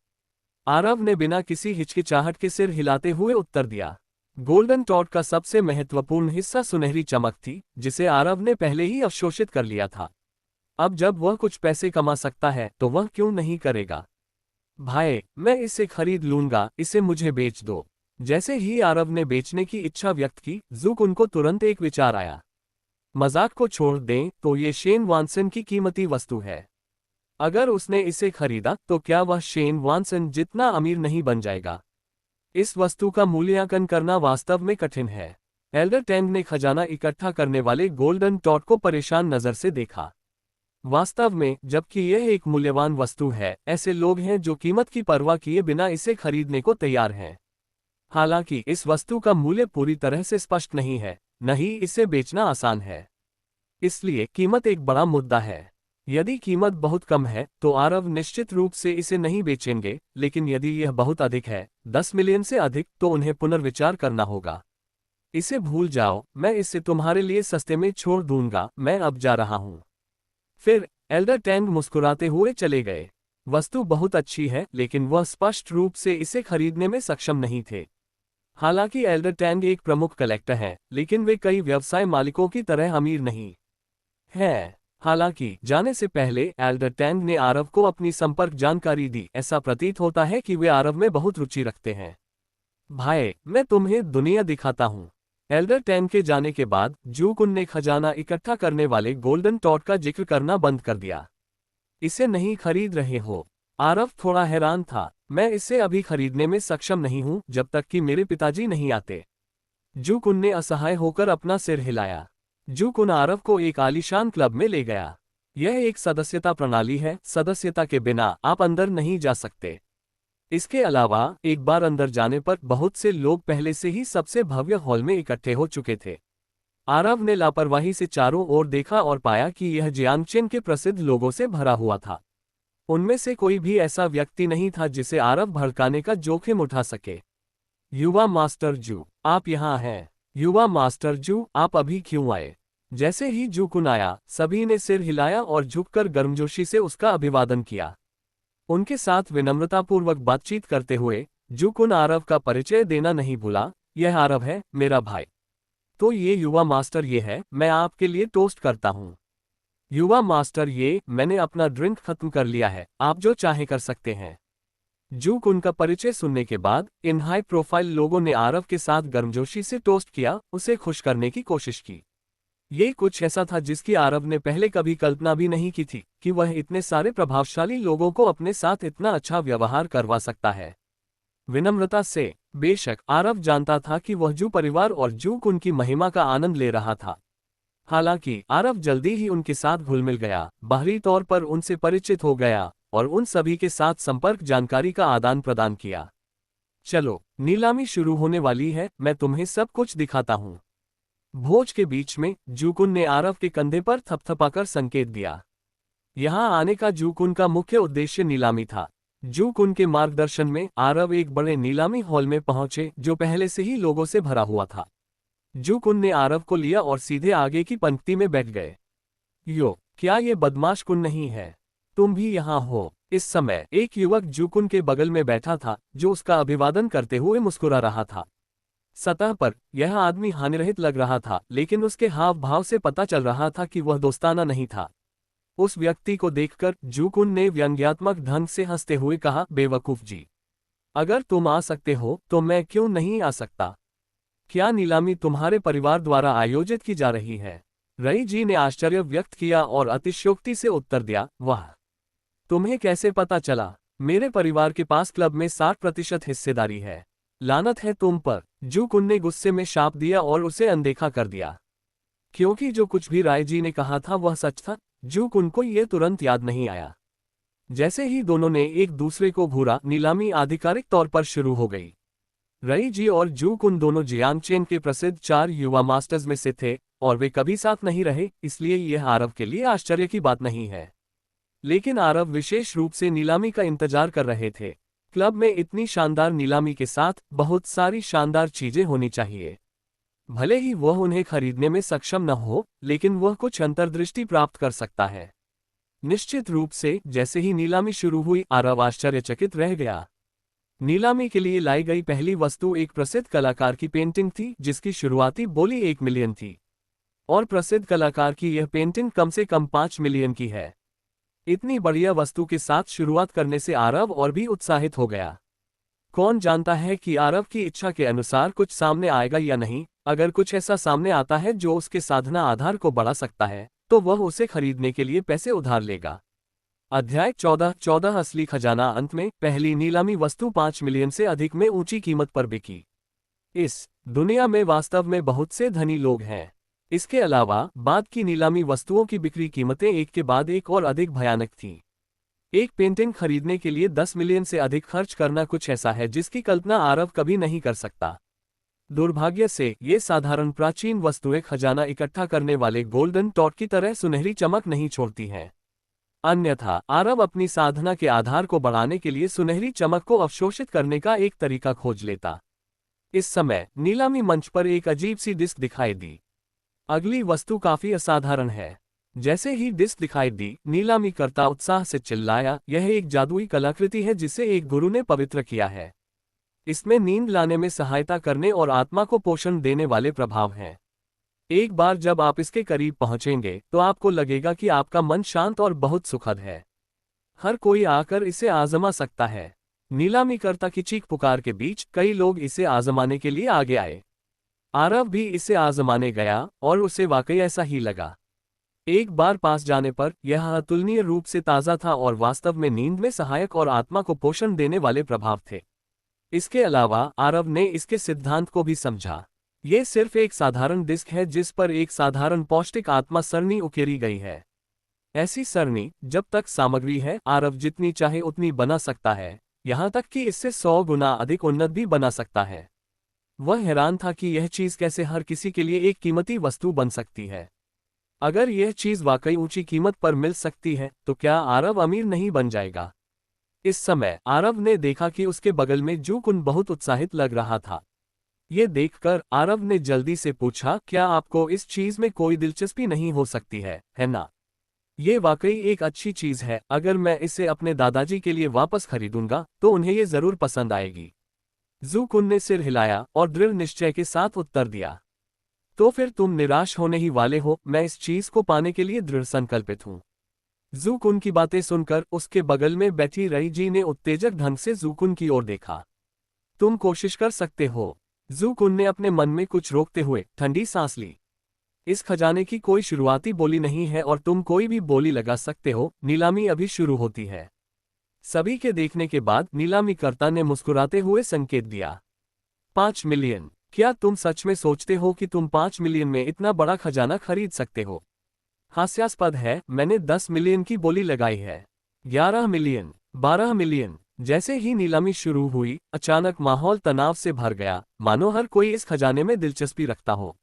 आरव ने बिना किसी हिचकिचाहट के सिर हिलाते हुए उत्तर दिया। गोल्डन टॉड का सबसे महत्वपूर्ण हिस्सा सुनहरी चमक थी, जिसे आरव ने पहले ही अवशोषित कर लिया था। अब जब वह कुछ पैसे कमा सकता है तो वह क्यों नहीं करेगा? भाई, मैं इसे खरीद लूंगा, इसे मुझे बेच दो। जैसे ही आरव ने बेचने की इच्छा व्यक्त की, जुकुन को तुरंत एक विचार आया। मजाक को छोड़ दें तो ये शेन वॉनसन की कीमती वस्तु है। अगर उसने इसे खरीदा तो क्या वह शेन वॉनसन जितना अमीर नहीं बन जाएगा? इस वस्तु का मूल्यांकन करना वास्तव में कठिन है। एल्डर टैंग ने खजाना इकट्ठा करने वाले गोल्डन टॉड को परेशान नजर से देखा। वास्तव में, जबकि यह एक मूल्यवान वस्तु है, ऐसे लोग हैं जो कीमत की परवाह किए बिना इसे खरीदने को तैयार हैं। हालांकि इस वस्तु का मूल्य पूरी तरह से स्पष्ट नहीं है, न ही इसे बेचना आसान है। इसलिए कीमत एक बड़ा मुद्दा है। यदि कीमत बहुत कम है तो आरव निश्चित रूप से इसे नहीं बेचेंगे, लेकिन यदि यह बहुत अधिक है, 10 मिलियन से अधिक, तो उन्हें पुनर्विचार करना होगा। इसे भूल जाओ, मैं इसे तुम्हारे लिए सस्ते में छोड़ दूंगा, मैं अब जा रहा हूं। फिर एल्डर टैंग मुस्कुराते हुए चले गए। वस्तु बहुत अच्छी है, लेकिन वह स्पष्ट रूप से इसे खरीदने में सक्षम नहीं थे। हालांकि एल्डर टैंग एक प्रमुख कलेक्टर हैं, लेकिन वे कई व्यवसाय मालिकों की तरह अमीर नहीं हैं। हालांकि जाने से पहले एल्डर टैंग ने आरव को अपनी संपर्क जानकारी दी। ऐसा प्रतीत होता है कि वे आरव में बहुत रुचि रखते हैं। भाई, मैं तुम्हें दुनिया दिखाता हूँ। एल्डर टैंग के जाने के बाद जुकुन ने खजाना इकट्ठा करने वाले गोल्डन टॉड का जिक्र करना बंद कर दिया। इसे नहीं खरीद रहे हो? आरव थोड़ा हैरान था। मैं इसे अभी खरीदने में सक्षम नहीं हूं जब तक कि मेरे पिताजी नहीं आते। जुकुन ने असहाय होकर अपना सिर हिलाया। जुकुन आरव को एक आलीशान क्लब में ले गया। यह एक सदस्यता प्रणाली है, सदस्यता के बिना आप अंदर नहीं जा सकते। इसके अलावा एक बार अंदर जाने पर बहुत से लोग पहले से ही सबसे भव्य हॉल में इकट्ठे हो चुके थे। आरव ने लापरवाही से चारों ओर देखा और पाया कि यह जियांगचेन के प्रसिद्ध लोगों से भरा हुआ था। उनमें से कोई भी ऐसा व्यक्ति नहीं था जिसे आरव भड़काने का जोखिम उठा सके। युवा मास्टर जू, आप यहाँ हैं। युवा मास्टर जू, आप अभी क्यों आए? जैसे ही जुकुन आया, सभी ने सिर हिलाया और झुककर गर्मजोशी से उसका अभिवादन किया। उनके साथ विनम्रतापूर्वक बातचीत करते हुए जुकुन आरव का परिचय देना नहीं भूला। यह आरव है, मेरा भाई। तो ये युवा मास्टर ये है, मैं आपके लिए टोस्ट करता हूँ। युवा मास्टर ये, मैंने अपना ड्रिंक खत्म कर लिया है, आप जो चाहे कर सकते हैं। जुकुन का परिचय सुनने के बाद इन हाई प्रोफाइल लोगों ने आरव के साथ गर्मजोशी से टोस्ट किया, उसे खुश करने की कोशिश की। ये कुछ ऐसा था जिसकी आरव ने पहले कभी कल्पना भी नहीं की थी, कि वह इतने सारे प्रभावशाली लोगों को अपने साथ इतना अच्छा व्यवहार करवा सकता है। विनम्रता से। बेशक आरव जानता था कि वह जू परिवार और जुकुन की महिमा का आनंद ले रहा था। हालांकि आरव जल्दी ही उनके साथ घुल मिल गया, बाहरी तौर पर उनसे परिचित हो गया और उन सभी के साथ संपर्क जानकारी का आदान प्रदान किया। चलो, नीलामी शुरू होने वाली है, मैं तुम्हें सब कुछ दिखाता हूँ। भोज के बीच में जुकुन ने आरव के कंधे पर थपथपाकर संकेत दिया। यहाँ आने का जुकुन का मुख्य उद्देश्य नीलामी था। जुकुन के मार्गदर्शन में आरव एक बड़े नीलामी हॉल में पहुंचे जो पहले से ही लोगों से भरा हुआ था। जुकुन ने आरव को लिया और सीधे आगे की पंक्ति में बैठ गए। यो, क्या ये बदमाश कुन नहीं है? तुम भी यहाँ हो? इस समय एक युवक जुकुन के बगल में बैठा था जो उसका अभिवादन करते हुए मुस्कुरा रहा था। सतह पर यह आदमी हानिरहित लग रहा था, लेकिन उसके हाव भाव से पता चल रहा था कि वह दोस्ताना नहीं था। उस व्यक्ति को देखकर जुकुन ने व्यंग्यात्मक ढंग से हंसते हुए कहा, बेवकूफ जी, अगर तुम आ सकते हो तो मैं क्यों नहीं आ सकता? क्या नीलामी तुम्हारे परिवार द्वारा आयोजित की जा रही है? रई जी ने आश्चर्य व्यक्त किया और अतिशयोक्ति से उत्तर दिया, वाह, तुम्हें कैसे पता चला? मेरे परिवार के पास क्लब में 60% हिस्सेदारी है। लानत है तुम पर। जुकुन ने गुस्से में शाप दिया और उसे अनदेखा कर दिया। क्योंकि जो कुछ भी राय जी ने कहा था वह सच था, जुकुन को यह तुरंत याद नहीं आया। जैसे ही दोनों ने एक दूसरे को घूरा, नीलामी आधिकारिक तौर पर शुरू हो गई। रई जी और जुकुन दोनों जियांगचेन के प्रसिद्ध 4 युवा मास्टर्स में से थे और वे कभी साथ नहीं रहे, इसलिए यह आरव के लिए आश्चर्य की बात नहीं है। लेकिन आरव विशेष रूप से नीलामी का इंतजार कर रहे थे। क्लब में इतनी शानदार नीलामी के साथ बहुत सारी शानदार चीजें होनी चाहिए। भले ही वह उन्हें खरीदने में सक्षम न हो, लेकिन वह कुछ अंतर्दृष्टि प्राप्त कर सकता है। निश्चित रूप से जैसे ही नीलामी शुरू हुई, आरव आश्चर्यचकित रह गया। नीलामी के लिए लाई गई पहली वस्तु एक प्रसिद्ध कलाकार की पेंटिंग थी जिसकी शुरुआती बोली 1 मिलियन थी, और प्रसिद्ध कलाकार की यह पेंटिंग कम से कम 5 मिलियन की है। इतनी बढ़िया वस्तु के साथ शुरुआत करने से आरव और भी उत्साहित हो गया। कौन जानता है कि आरव की इच्छा के अनुसार कुछ सामने आएगा या नहीं। अगर कुछ ऐसा सामने आता है जो उसके साधना आधार को बढ़ा सकता है, तो वह उसे खरीदने के लिए पैसे उधार लेगा। अध्याय 14 असली खजाना। अंत में पहली नीलामी वस्तु 5 मिलियन से अधिक में ऊंची कीमत पर बिकी। इस दुनिया में वास्तव में बहुत से धनी लोग हैं। इसके अलावा बाद की नीलामी वस्तुओं की बिक्री कीमतें एक के बाद एक और अधिक भयानक थीं। एक पेंटिंग खरीदने के लिए 10 मिलियन से अधिक खर्च करना कुछ ऐसा है जिसकी कल्पना आरव कभी नहीं कर सकता। दुर्भाग्य से ये साधारण प्राचीन वस्तुएं खजाना इकट्ठा करने वाले गोल्डन टॉट की तरह सुनहरी चमक नहीं छोड़ती हैं। अन्यथा आरव अपनी साधना के आधार को बढ़ाने के लिए सुनहरी चमक को अवशोषित करने का एक तरीका खोज लेता। इस समय नीलामी मंच पर एक अजीब सी डिस्क दिखाई दी। अगली वस्तु काफी असाधारण है। जैसे ही डिस्क दिखाई दी, नीलामीकर्ता उत्साह से चिल्लाया, यह एक जादुई कलाकृति है जिसे एक गुरु ने पवित्र किया है। इसमें नींद लाने में सहायता करने और आत्मा को पोषण देने वाले प्रभाव हैं। एक बार जब आप इसके करीब पहुंचेंगे तो आपको लगेगा कि आपका मन शांत और बहुत सुखद है। हर कोई आकर इसे आजमा सकता है। नीलामीकर्ता की चीख पुकार के बीच कई लोग इसे आजमाने के लिए आगे आए। आरव भी इसे आजमाने गया और उसे वाकई ऐसा ही लगा। एक बार पास जाने पर यह अतुलनीय रूप से ताज़ा था और वास्तव में नींद में सहायक और आत्मा को पोषण देने वाले प्रभाव थे। इसके अलावा आरव ने इसके सिद्धांत को भी समझा। ये सिर्फ एक साधारण डिस्क है जिस पर एक साधारण पौष्टिक आत्मा सरणी उकेरी गई है। ऐसी सरणी जब तक सामग्री है, आरव जितनी चाहे उतनी बना सकता है, यहाँ तक कि इससे 100 गुना अधिक उन्नत भी बना सकता है। वह हैरान था कि यह चीज़ कैसे हर किसी के लिए एक कीमती वस्तु बन सकती है। अगर यह चीज़ वाकई ऊंची कीमत पर मिल सकती है तो क्या आरव अमीर नहीं बन जाएगा? इस समय आरव ने देखा कि उसके बगल में जू कुन बहुत उत्साहित लग रहा था। ये देखकर आरव ने जल्दी से पूछा, क्या आपको इस चीज़ में कोई दिलचस्पी नहीं हो सकती है ना? ये वाकई एक अच्छी चीज़ है। अगर मैं इसे अपने दादाजी के लिए वापस खरीदूंगा तो उन्हें ये जरूर पसंद आएगी। जू कुन ने सिर हिलाया और दृढ़ निश्चय के साथ उत्तर दिया। तो फिर तुम निराश होने ही वाले हो। मैं इस चीज को पाने के लिए दृढ़ संकल्पित हूं। जू कुन की बातें सुनकर उसके बगल में बैठी रई जी ने उत्तेजक ढंग से जू कुन की ओर देखा। तुम कोशिश कर सकते हो। जू कुन ने अपने मन में कुछ रोकते हुए ठंडी सांस ली। इस खजाने की कोई शुरुआती बोली नहीं है और तुम कोई भी बोली लगा सकते हो। नीलामी अभी शुरू होती है। सभी के देखने के बाद नीलामीकर्ता ने मुस्कुराते हुए संकेत दिया। 5 मिलियन। क्या तुम सच में सोचते हो कि तुम 5 मिलियन में इतना बड़ा खजाना खरीद सकते हो? हास्यास्पद है, मैंने 10 मिलियन की बोली लगाई है। 11 मिलियन, 12 मिलियन। जैसे ही नीलामी शुरू हुई, अचानक माहौल तनाव से भर गया, मानो हर कोई इस खजाने में दिलचस्पी रखता हो।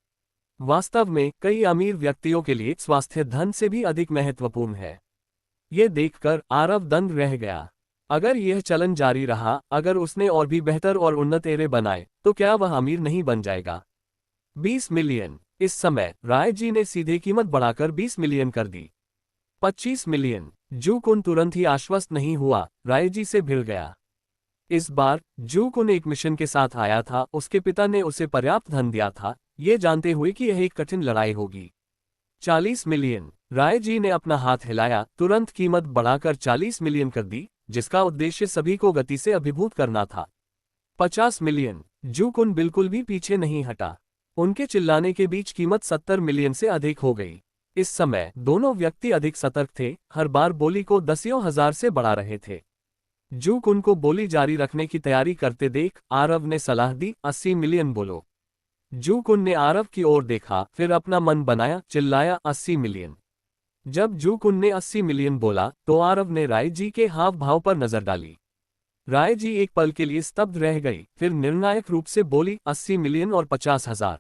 वास्तव में कई अमीर व्यक्तियों के लिए स्वास्थ्य धन से भी अधिक महत्वपूर्ण है। ये देखकर आरव दंग रह गया। अगर यह चलन जारी रहा, अगर उसने और भी बेहतर और उन्नत एरे बनाए, तो क्या वह अमीर नहीं बन जाएगा? 20 मिलियन। इस समय राय जी ने सीधे कीमत बढ़ाकर 20 मिलियन कर दी। 25 मिलियन। जू कुन तुरंत ही आश्वस्त नहीं हुआ, राय जी से भिड़ गया। इस बार जू कुन एक मिशन के साथ आया था। उसके पिता ने उसे पर्याप्त धन दिया था, ये जानते हुए कि यह एक कठिन लड़ाई होगी। 40 मिलियन। राय जी ने अपना हाथ हिलाया, तुरंत कीमत बढ़ाकर 40 मिलियन कर दी, जिसका उद्देश्य सभी को गति से अभिभूत करना था। 50 मिलियन। जू कुन बिल्कुल भी पीछे नहीं हटा। उनके चिल्लाने के बीच कीमत 70 मिलियन से अधिक हो गई। इस समय दोनों व्यक्ति अधिक सतर्क थे, हर बार बोली को दसियों हजार से बढ़ा रहे थे। जू कुन को बोली जारी रखने की तैयारी करते देख आरव ने सलाह दी, 80 मिलियन बोलो। जू कुन ने आरव की ओर देखा, फिर अपना मन बनाया, चिल्लाया, 80 मिलियन। जब जू कुन ने 80 मिलियन बोला तो आरव ने राय जी के हाव भाव पर नजर डाली। राय जी एक पल के लिए स्तब्ध रह गई, फिर निर्णायक रूप से बोली, 80 मिलियन और 50,000।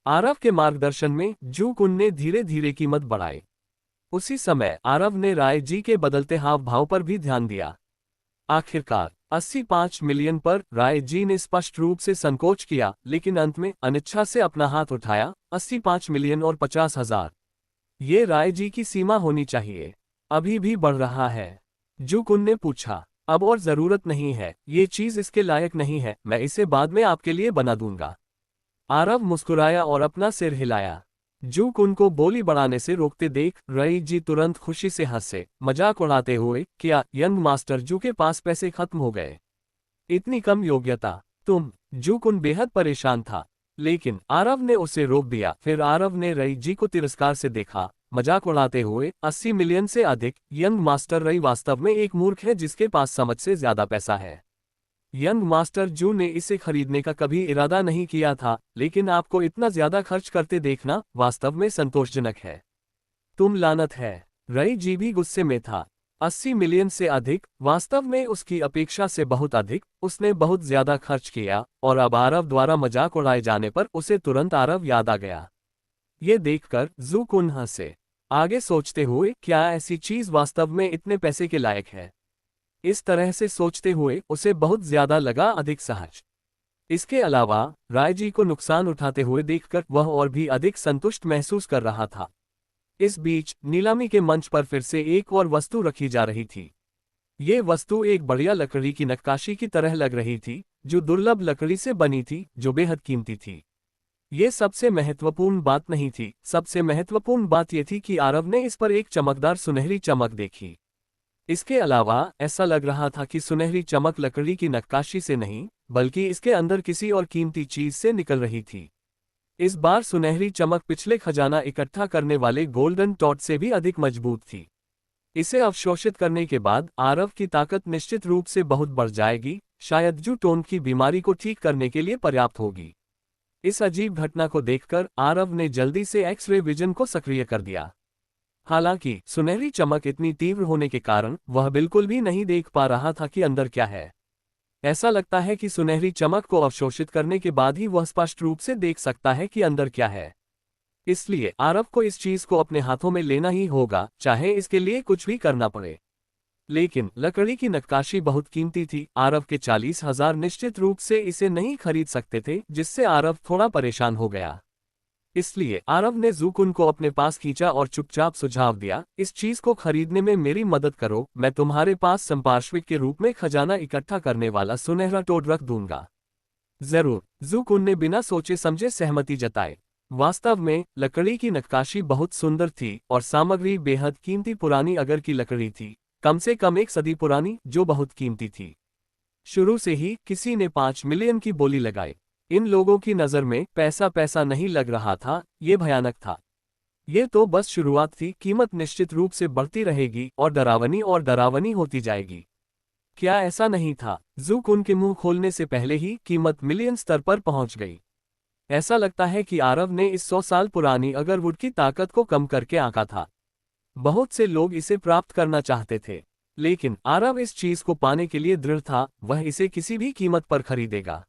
आरव के मार्गदर्शन में जू कुन ने धीरे धीरे कीमत बढ़ाई। उसी समय आरव ने राय जी के बदलते हाव भाव पर भी ध्यान दिया। आखिरकार 85 मिलियन पर राय जी ने स्पष्ट रूप से संकोच किया, लेकिन अंत में अनिच्छा से अपना हाथ उठाया। 85 मिलियन और 50,000। ये राय जी की सीमा होनी चाहिए। अभी भी बढ़ रहा है। जू कुन ने पूछा। अब और जरूरत नहीं है, ये चीज इसके लायक नहीं है, मैं इसे बाद में आपके लिए बना दूंगा। आरव मुस्कुराया और अपना सिर हिलाया। जू कुन को बोली बढ़ाने से रोकते देख रई जी तुरंत खुशी से हंसे, मजाक उड़ाते हुए, क्या यंग मास्टर जू के पास पैसे खत्म हो गए? इतनी कम योग्यता। जूकुन बेहद परेशान था, लेकिन आरव ने उसे रोक दिया। फिर आरव ने रई जी को तिरस्कार से देखा, मजाक उड़ाते हुए। 80 मिलियन से अधिक। यंग मास्टर रई वास्तव में एक मूर्ख है जिसके पास समझ से ज्यादा पैसा है। यंग मास्टर जू ने इसे खरीदने का कभी इरादा नहीं किया था, लेकिन आपको इतना ज्यादा खर्च करते देखना वास्तव में संतोषजनक है। तुम लानत है। रई जी भी गुस्से में था। 80 मिलियन से अधिक, वास्तव में उसकी अपेक्षा से बहुत अधिक। उसने बहुत ज्यादा खर्च किया, और अब आरव द्वारा मजाक उड़ाए जाने पर उसे तुरंत आरव याद आ गया। ये देखकर जूकुन हंसे। आगे सोचते हुए, क्या ऐसी चीज वास्तव में इतने पैसे के लायक है? इस तरह से सोचते हुए उसे बहुत ज्यादा लगा अधिक सहज। इसके अलावा रायजी को नुकसान उठाते हुए देखकर वह और भी अधिक संतुष्ट महसूस कर रहा था। इस बीच नीलामी के मंच पर फिर से एक और वस्तु रखी जा रही थी। ये वस्तु एक बढ़िया लकड़ी की नक्काशी की तरह लग रही थी, जो दुर्लभ लकड़ी से बनी थी, जो बेहद कीमती थी। ये सबसे महत्वपूर्ण बात नहीं थी। सबसे महत्वपूर्ण बात यह थी कि आरव ने इस पर एक चमकदार सुनहरी चमक देखी। इसके अलावा ऐसा लग रहा था कि सुनहरी चमक लकड़ी की नक्काशी से नहीं, बल्कि इसके अंदर किसी और कीमती चीज से निकल रही थी। इस बार सुनहरी चमक पिछले खजाना इकट्ठा करने वाले गोल्डन टॉट से भी अधिक मजबूत थी। इसे अवशोषित करने के बाद आरव की ताकत निश्चित रूप से बहुत बढ़ जाएगी, शायद जू टोन की बीमारी को ठीक करने के लिए पर्याप्त होगी। इस अजीब घटना को देखकर आरव ने जल्दी से एक्स-रे विजन को सक्रिय कर दिया। हालांकि सुनहरी चमक इतनी तीव्र होने के कारण वह बिल्कुल भी नहीं देख पा रहा था कि अंदर क्या है। ऐसा लगता है कि सुनहरी चमक को अवशोषित करने के बाद ही वह स्पष्ट रूप से देख सकता है कि अंदर क्या है। इसलिए आरव को इस चीज को अपने हाथों में लेना ही होगा, चाहे इसके लिए कुछ भी करना पड़े। लेकिन लकड़ी की नक्काशी बहुत कीमती थी। आरव के 40,000 निश्चित रूप से इसे नहीं खरीद सकते थे, जिससे आरव थोड़ा परेशान हो गया। इसलिए आरव ने जूकुन को अपने पास खींचा और चुपचाप सुझाव दिया, इस चीज को खरीदने में मेरी मदद करो, मैं तुम्हारे पास संपार्श्विक के रूप में खजाना इकट्ठा करने वाला सुनहरा टोड रख दूंगा। जरूर। जूकुन ने बिना सोचे समझे सहमति जताई। वास्तव में लकड़ी की नक्काशी बहुत सुंदर थी और सामग्री बेहद कीमती पुरानी अगर की लकड़ी थी, कम से कम 1 सदी पुरानी, जो बहुत कीमती थी। शुरू से ही किसी ने 5 मिलियन की बोली लगाई। इन लोगों की नज़र में पैसा पैसा नहीं लग रहा था, ये भयानक था। ये तो बस शुरुआत थी, कीमत निश्चित रूप से बढ़ती रहेगी और डरावनी होती जाएगी। क्या ऐसा नहीं था? जूकुन के मुंह खोलने से पहले ही कीमत मिलियन स्तर पर पहुंच गई। ऐसा लगता है कि आरव ने इस 100 साल पुरानी अगरवुड की ताकत को कम करके आंका था। बहुत से लोग इसे प्राप्त करना चाहते थे, लेकिन आरव इस चीज को पाने के लिए दृढ़ था, वह इसे किसी भी कीमत पर खरीदेगा।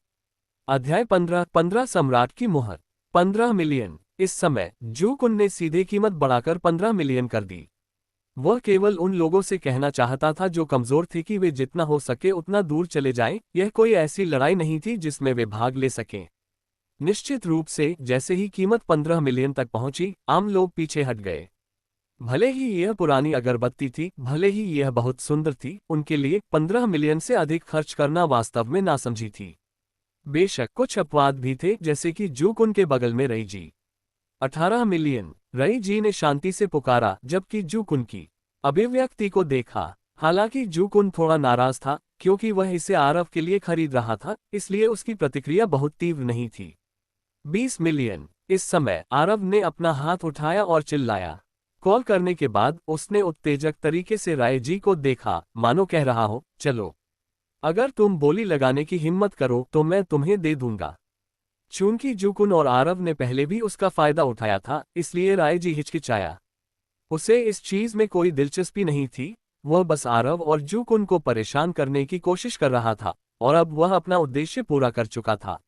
अध्याय 15 सम्राट की मुहर। 15 मिलियन। इस समय जूकुन ने सीधे कीमत बढ़ाकर 15 मिलियन कर दी। वह केवल उन लोगों से कहना चाहता था जो कमजोर थे कि वे जितना हो सके उतना दूर चले जाएं। यह कोई ऐसी लड़ाई नहीं थी जिसमें वे भाग ले सकें। निश्चित रूप से जैसे ही कीमत 15 मिलियन तक पहुंची, आम लोग पीछे हट गए। भले ही यह पुरानी अगरबत्ती थी, भले ही यह बहुत सुंदर थी, उनके लिए 15 मिलियन से अधिक खर्च करना वास्तव में नासमझी थी। बेशक कुछ अपवाद भी थे, जैसे कि जूकुन के बगल में रई जी। 18 मिलियन। रई जी ने शांति से पुकारा, जबकि जूकुन की अभिव्यक्ति को देखा। हालांकि जूकुन थोड़ा नाराज था, क्योंकि वह इसे आरव के लिए खरीद रहा था, इसलिए उसकी प्रतिक्रिया बहुत तीव्र नहीं थी। 20 मिलियन। इस समय आरव ने अपना हाथ उठाया और चिल्लाया। कॉल करने के बाद उसने उत्तेजक तरीके से राय जी को देखा, मानो कह रहा हो, चलो, अगर तुम बोली लगाने की हिम्मत करो तो मैं तुम्हें दे दूंगा। चूंकि जूकुन और आरव ने पहले भी उसका फायदा उठाया था, इसलिए राय जी हिचकिचाया। उसे इस चीज में कोई दिलचस्पी नहीं थी, वह बस आरव और जूकुन को परेशान करने की कोशिश कर रहा था, और अब वह अपना उद्देश्य पूरा कर चुका था।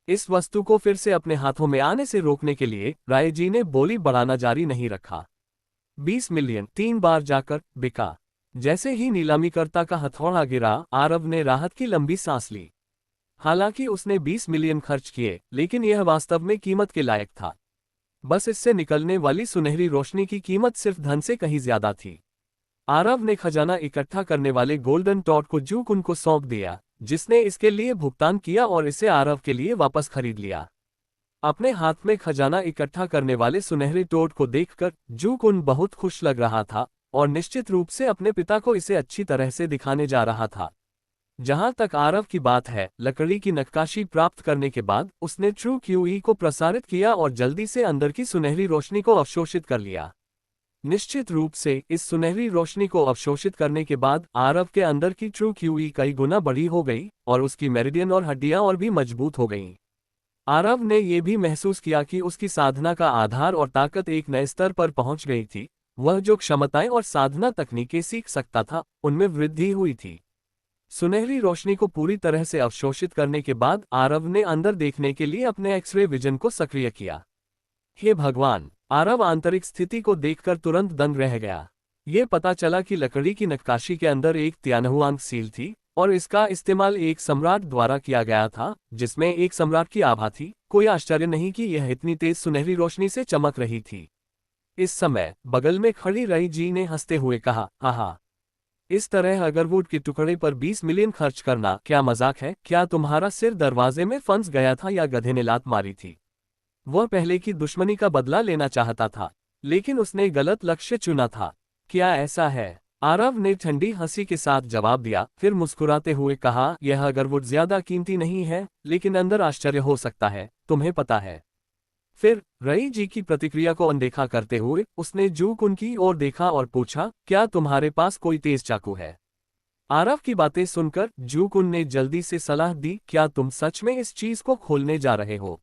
इस वस्तु को फिर से अपने हाथों में आने से रोकने के लिए राय जी ने बोली बढ़ाना जारी नहीं रखा। 20 मिलियन 3 बार जाकर बिका। जैसे ही नीलामीकर्ता का हथौड़ा गिरा, आरव ने राहत की लंबी सांस ली। हालांकि उसने 20 मिलियन खर्च किए, लेकिन यह वास्तव में कीमत के लायक था। बस इससे निकलने वाली सुनहरी रोशनी की कीमत सिर्फ धन से कहीं ज्यादा थी। आरव ने खजाना इकट्ठा करने वाले गोल्डन टॉड को जूकुन को सौंप दिया, जिसने इसके लिए भुगतान किया और इसे आरव के लिए वापस खरीद लिया। अपने हाथ में खजाना इकट्ठा करने वाले सुनहरे टोड को देखकर जूकुन बहुत खुश लग रहा था, और निश्चित रूप से अपने पिता को इसे अच्छी तरह से दिखाने जा रहा था। जहां तक आरव की बात है, लकड़ी की नक्काशी प्राप्त करने के बाद उसने ट्रू क्यूई को प्रसारित किया और जल्दी से अंदर की सुनहरी रोशनी को अवशोषित कर लिया। निश्चित रूप से इस सुनहरी रोशनी को अवशोषित करने के बाद आरव के अंदर की ट्रू क्यूई कई गुना बड़ी हो गई और उसकी मेरिडियन और हड्डियां और भी मजबूत हो गईं। आरव ने यह भी महसूस किया कि उसकी साधना का आधार और ताकत एक नए स्तर पर पहुंच गई थी। वह जो क्षमताएं और साधना तकनीकें सीख सकता था, उनमें वृद्धि हुई थी। सुनहरी रोशनी को पूरी तरह से अवशोषित करने के बाद आरव ने अंदर देखने के लिए अपने एक्सरे विजन को सक्रिय किया। हे भगवान! आरव आंतरिक स्थिति को देखकर तुरंत दंग रह गया। ये पता चला कि लकड़ी की नक्काशी के अंदर एक तियानहुआंग सील थी और इसका इस्तेमाल एक सम्राट द्वारा किया गया था, जिसमें एक सम्राट की आभा थी। कोई आश्चर्य नहीं कि यह इतनी तेज सुनहरी रोशनी से चमक रही थी। इस समय बगल में खड़ी रई जी ने हंसते हुए कहा, आहा, इस तरह अगरवुड के टुकड़े पर 20 मिलियन खर्च करना क्या मजाक है? क्या तुम्हारा सिर दरवाजे में फंस गया था या गधे ने लात मारी थी? वह पहले की दुश्मनी का बदला लेना चाहता था, लेकिन उसने गलत लक्ष्य चुना था। क्या ऐसा है? आरव ने ठंडी हंसी के साथ जवाब दिया, फिर मुस्कुराते हुए कहा, यह अगरवुड ज्यादा कीमती नहीं है, लेकिन अंदर आश्चर्य हो सकता है, तुम्हें पता है। फिर रई जी की प्रतिक्रिया को अनदेखा करते हुए उसने जू कुन की ओर देखा और पूछा, क्या तुम्हारे पास कोई तेज चाकू है? आरव की बातें सुनकर जू कुन ने जल्दी से सलाह दी, क्या तुम सच में इस चीज को खोलने जा रहे हो?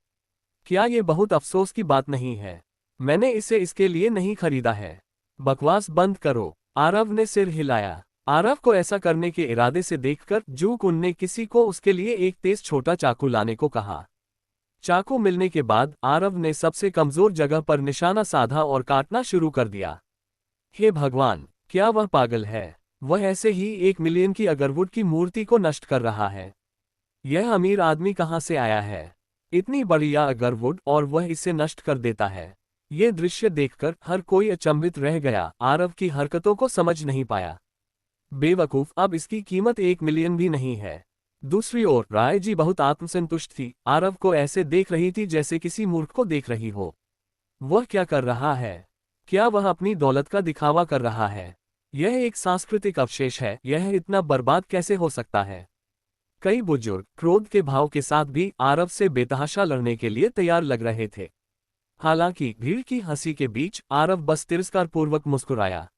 क्या ये बहुत अफसोस की बात नहीं है? मैंने इसे इसके लिए नहीं खरीदा है। बकवास बंद करो। आरव ने सिर हिलाया। आरव को ऐसा करने के इरादे से देखकर जू कुन ने किसी को उसके लिए एक तेज छोटा चाकू लाने को कहा। चाकू मिलने के बाद आरव ने सबसे कमजोर जगह पर निशाना साधा और काटना शुरू कर दिया। हे भगवान! क्या वह पागल है? वह ऐसे ही 1 मिलियन की अगरवुड की मूर्ति को नष्ट कर रहा है। यह अमीर आदमी कहाँ से आया है? इतनी बड़ी अगरवुड और वह इसे नष्ट कर देता है। ये दृश्य देखकर हर कोई अचंभित रह गया। आरव की हरकतों को समझ नहीं पाया। बेवकूफ, अब इसकी कीमत 1 मिलियन भी नहीं है। दूसरी ओर राय जी बहुत आत्मसंतुष्ट थी। आरव को ऐसे देख रही थी जैसे किसी मूर्ख को देख रही हो। वह क्या कर रहा है? क्या वह अपनी दौलत का दिखावा कर रहा है? यह एक सांस्कृतिक अवशेष है। यह इतना बर्बाद कैसे हो सकता है? कई बुजुर्ग क्रोध के भाव के साथ भी आरव से बेतहाशा लड़ने के लिए तैयार लग रहे थे। हालांकि भीड़ की हंसी के बीच आरव बस तिरस्कारपूर्वक मुस्कुराया।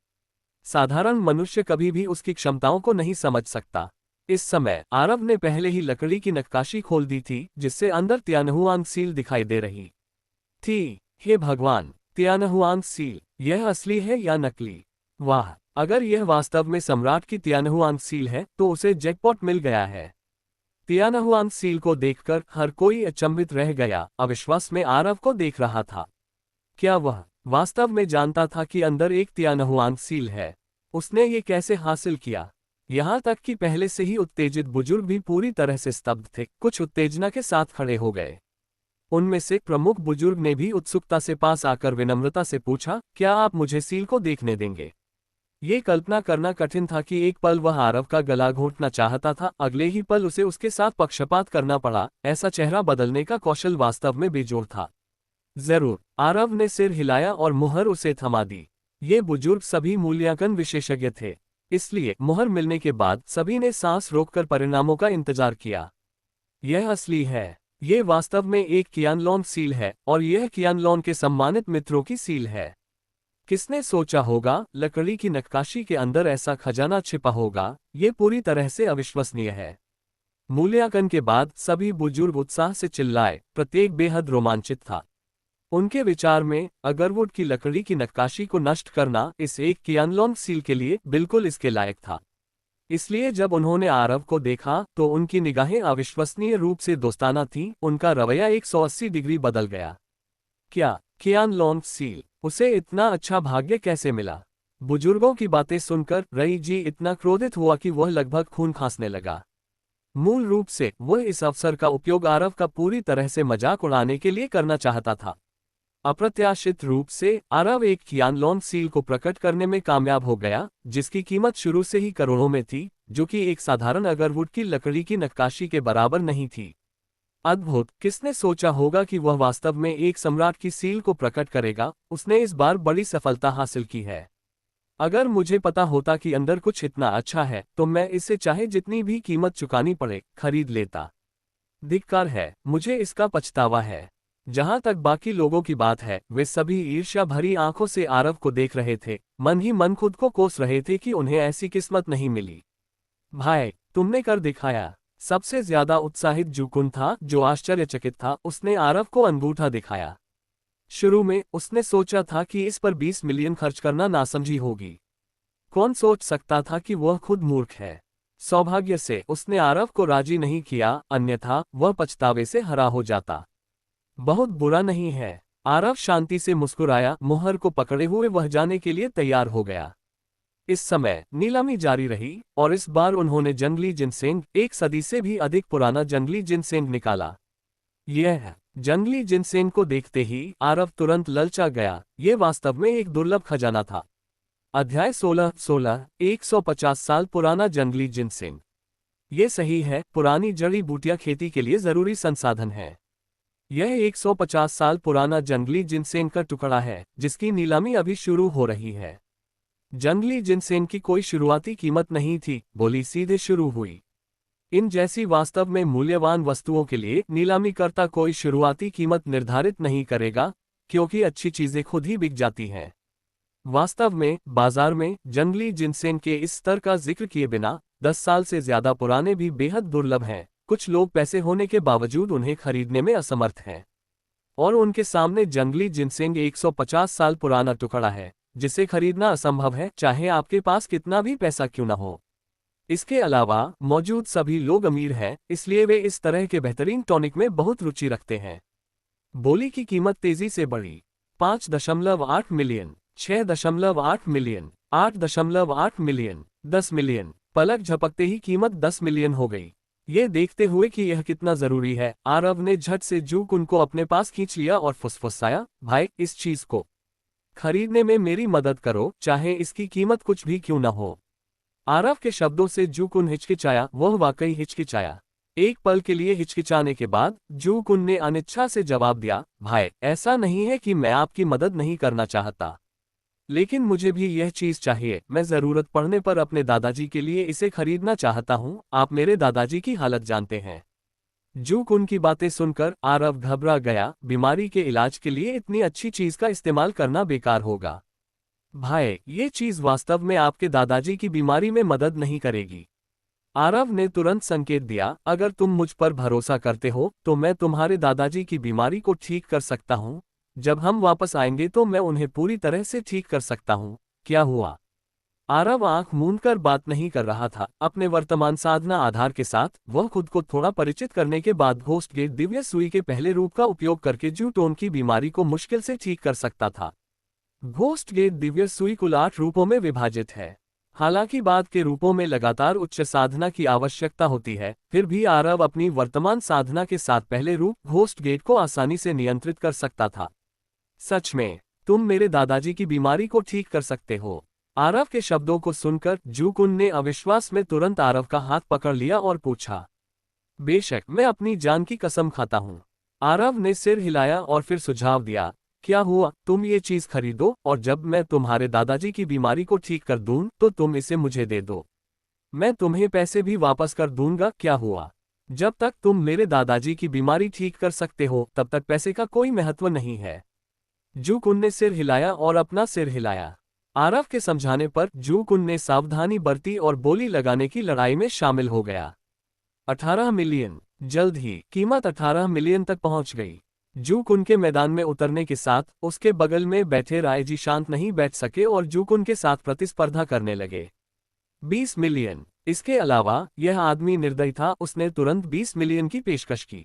साधारण मनुष्य कभी भी उसकी क्षमताओं को नहीं समझ सकता। इस समय आरव ने पहले ही लकड़ी की नक्काशी खोल दी थी, जिससे अंदर तियानहुआंग सील दिखाई दे रही थी। हे भगवान! तियानहुआंग सील, यह असली है या नकली? वाह! अगर यह वास्तव में सम्राट की तियानहुआंग सील है तो उसे जैकपॉट मिल गया है। तियानहुआंग सील को देखकर हर कोई अचंभित रह गया, अविश्वास में आरव को देख रहा था। क्या वह वास्तव में जानता था कि अंदर एक तियानहुआंग सील है? उसने ये कैसे हासिल किया? यहाँ तक कि पहले से ही उत्तेजित बुजुर्ग भी पूरी तरह से स्तब्ध थे, कुछ उत्तेजना के साथ खड़े हो गए। उनमें से प्रमुख बुजुर्ग ने भी उत्सुकता से पास आकर विनम्रता से पूछा, क्या आप मुझे सील को देखने देंगे? ये कल्पना करना कठिन था कि एक पल वह आरव का गला घोंटना चाहता था, अगले ही पल उसे उसके साथ पक्षपात करना पड़ा। ऐसा चेहरा बदलने का कौशल वास्तव में बेजोड़ था। जरूर, आरव ने सिर हिलाया और मुहर उसे थमा दी। ये बुजुर्ग सभी मूल्यांकन विशेषज्ञ थे, इसलिए मुहर मिलने के बाद सभी ने सांस रोककर परिणामों का इंतजार किया। यह असली है। ये वास्तव में एक कियानलॉन सील है और यह कियानलॉन के सम्मानित मित्रों की सील है। किसने सोचा होगा लकड़ी की नक्काशी के अंदर ऐसा खजाना छिपा होगा? ये पूरी तरह से अविश्वसनीय है। मूल्यांकन के बाद सभी बुजुर्ग उत्साह से चिल्लाए, प्रत्येक बेहद रोमांचित था। उनके विचार में अगरवुड की लकड़ी की नक्काशी को नष्ट करना इस एक कियानलॉन सील के लिए बिल्कुल इसके लायक था। इसलिए जब उन्होंने आरव को देखा तो उनकी निगाहें अविश्वसनीय रूप से दोस्ताना थीं। उनका रवैया 180 डिग्री बदल गया। क्या कियानलॉन सील? उसे इतना अच्छा भाग्य कैसे मिला? बुजुर्गों की बातें सुनकर रई जी इतना क्रोधित हुआ कि वह लगभग खून खांसने लगा। मूल रूप से वह इस अवसर का उपयोग आरव का पूरी तरह से मजाक उड़ाने के लिए करना चाहता था। अप्रत्याशित रूप से आरव एक कियानलॉन सील को प्रकट करने में कामयाब हो गया, जिसकी कीमत शुरू से ही करोड़ों में थी, जो कि एक साधारण अगरवुड की लकड़ी की नक्काशी के बराबर नहीं थी। अद्भुत! किसने सोचा होगा कि वह वास्तव में एक सम्राट की सील को प्रकट करेगा? उसने इस बार बड़ी सफलता हासिल की है। अगर मुझे पता होता कि अंदर कुछ इतना अच्छा है तो मैं इसे चाहे जितनी भी कीमत चुकानी पड़े खरीद लेता। धिक्कार है, मुझे इसका पछतावा है। जहां तक बाकी लोगों की बात है, वे सभी ईर्ष्या भरी आंखों से आरव को देख रहे थे, मन ही मन खुद को कोस रहे थे कि उन्हें ऐसी किस्मत नहीं मिली। भाई, तुमने कर दिखाया। सबसे ज्यादा उत्साहित जुकुन था, जो आश्चर्यचकित था। उसने आरव को अंगूठा दिखाया। शुरू में उसने सोचा था कि इस पर 20 मिलियन खर्च करना नासमझी होगी। कौन सोच सकता था कि वह खुद मूर्ख है। सौभाग्य से उसने आरव को राजी नहीं किया, अन्यथा वह पछतावे से हरा हो जाता। बहुत बुरा नहीं है। आरव शांति से मुस्कुराया, मुहर को पकड़े हुए वह जाने के लिए तैयार हो गया। इस समय नीलामी जारी रही और इस बार उन्होंने जंगली जिनसेंग, 1 सदी से भी अधिक पुराना जंगली जिनसेंग निकाला। यह जंगली जिनसेंग को देखते ही आरव तुरंत ललचा गया। यह वास्तव में एक दुर्लभ खजाना था। अध्याय 16 150 साल पुराना जंगली जिनसेंग। ये सही है, पुरानी जड़ी बूटियां खेती के लिए जरूरी संसाधन है। यह 150 साल पुराना जंगली जिनसेंग का टुकड़ा है, जिसकी नीलामी अभी शुरू हो रही है। जंगली जिनसेंग की कोई शुरुआती कीमत नहीं थी, बोली सीधे शुरू हुई। इन जैसी वास्तव में मूल्यवान वस्तुओं के लिए नीलामीकर्ता कोई शुरुआती कीमत निर्धारित नहीं करेगा, क्योंकि अच्छी चीजें खुद ही बिक जाती हैं। वास्तव में बाजार में जंगली जिनसेंग के इस स्तर का जिक्र किए बिना 10 साल से ज्यादा पुराने भी बेहद दुर्लभ हैं। कुछ लोग पैसे होने के बावजूद उन्हें खरीदने में असमर्थ हैं। और उनके सामने जंगली जिनसेंग 150 साल पुराना टुकड़ा है, जिसे खरीदना असंभव है, चाहे आपके पास कितना भी पैसा क्यों न हो। इसके अलावा मौजूद सभी लोग अमीर हैं, इसलिए वे इस तरह के बेहतरीन टॉनिक में बहुत रुचि रखते हैं। बोली की कीमत तेजी से बढ़ी। 5.8 मिलियन, 6.8 मिलियन, 8.8 मिलियन, 10 मिलियन। पलक झपकते ही कीमत 10 मिलियन हो गई। ये देखते हुए कि यह कितना जरूरी है, आरव ने झट से जूकुन को अपने पास खींच लिया और फुसफुसाया, भाई, इस चीज को खरीदने में मेरी मदद करो, चाहे इसकी कीमत कुछ भी क्यों न हो। आरव के शब्दों से जूकुन हिचकिचाया। वह वाकई हिचकिचाया। एक पल के लिए हिचकिचाने के बाद जूकुन ने अनिच्छा से जवाब दिया, भाई, ऐसा नहीं है कि मैं आपकी मदद नहीं करना चाहता, लेकिन मुझे भी यह चीज चाहिए। मैं जरूरत पड़ने पर अपने दादाजी के लिए इसे खरीदना चाहता हूं। आप मेरे दादाजी की हालत जानते हैं। जूकुन की बातें सुनकर आरव घबरा गया। बीमारी के इलाज के लिए इतनी अच्छी चीज का इस्तेमाल करना बेकार होगा। भाई, ये चीज वास्तव में आपके दादाजी की बीमारी में मदद नहीं करेगी। आरव ने तुरंत संकेत दिया, अगर तुम मुझ पर भरोसा करते हो तो मैं तुम्हारे दादाजी की बीमारी को ठीक कर सकता हूं। जब हम वापस आएंगे तो मैं उन्हें पूरी तरह से ठीक कर सकता हूं। क्या हुआ? आरव आंख मूंदकर बात नहीं कर रहा था। अपने वर्तमान साधना आधार के साथ वह खुद को थोड़ा परिचित करने के बाद घोस्ट गेट दिव्य सुई के पहले रूप का उपयोग करके जूटोन की बीमारी को मुश्किल से ठीक कर सकता था। घोस्ट गेट दिव्य सुई कुल 8 रूपों में विभाजित है। हालांकि बाद के रूपों में लगातार उच्च साधना की आवश्यकता होती है, फिर भी आरव अपनी वर्तमान साधना के साथ पहले रूप घोस्ट गेट को आसानी से नियंत्रित कर सकता था। सच में, तुम मेरे दादाजी की बीमारी को ठीक कर सकते हो? आरव के शब्दों को सुनकर जूकुन ने अविश्वास में तुरंत आरव का हाथ पकड़ लिया और पूछा, बेशक, मैं अपनी जान की कसम खाता हूं। आरव ने सिर हिलाया और फिर सुझाव दिया, क्या हुआ, तुम ये चीज खरीदो और जब मैं तुम्हारे दादाजी की बीमारी को ठीक कर दूं तो तुम इसे मुझे दे दो। मैं तुम्हें पैसे भी वापस कर दूंगा। क्या हुआ? जब तक तुम मेरे दादाजी की बीमारी ठीक कर सकते हो तब तक पैसे का कोई महत्व नहीं है। जूकुन ने सिर हिलाया और अपना सिर हिलाया। आरव के समझाने पर जूकुन ने सावधानी बरती और बोली लगाने की लड़ाई में शामिल हो गया। 18 मिलियन। जल्द ही कीमत 18 मिलियन तक पहुंच गई। जूकुन के मैदान में उतरने के साथ उसके बगल में बैठे रायजी शांत नहीं बैठ सके और जूकुन के साथ प्रतिस्पर्धा करने लगे। 20 मिलियन। इसके अलावा यह आदमी निर्दयी था, उसने तुरंत 20 मिलियन की पेशकश की।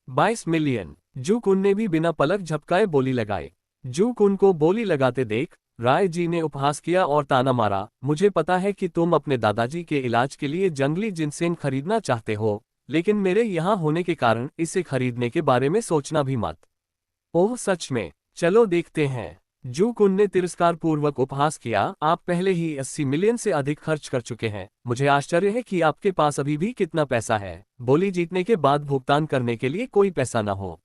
22 मिलियन। जूकुन ने भी बिना पलक झपकाए बोली लगाई। जूकुन को बोली लगाते देख राय जी ने उपहास किया और ताना मारा, मुझे पता है कि तुम अपने दादाजी के इलाज के लिए जंगली जिनसेंग खरीदना चाहते हो, लेकिन मेरे यहाँ होने के कारण इसे खरीदने के बारे में सोचना भी मत। ओह सच में? चलो देखते हैं। जूकुन ने तिरस्कारपूर्वक उपहास किया, आप पहले ही 80 मिलियन से अधिक खर्च कर चुके हैं। मुझे आश्चर्य है कि आपके पास अभी भी कितना पैसा है। बोली जीतने के बाद भुगतान करने के लिए कोई पैसा न हो।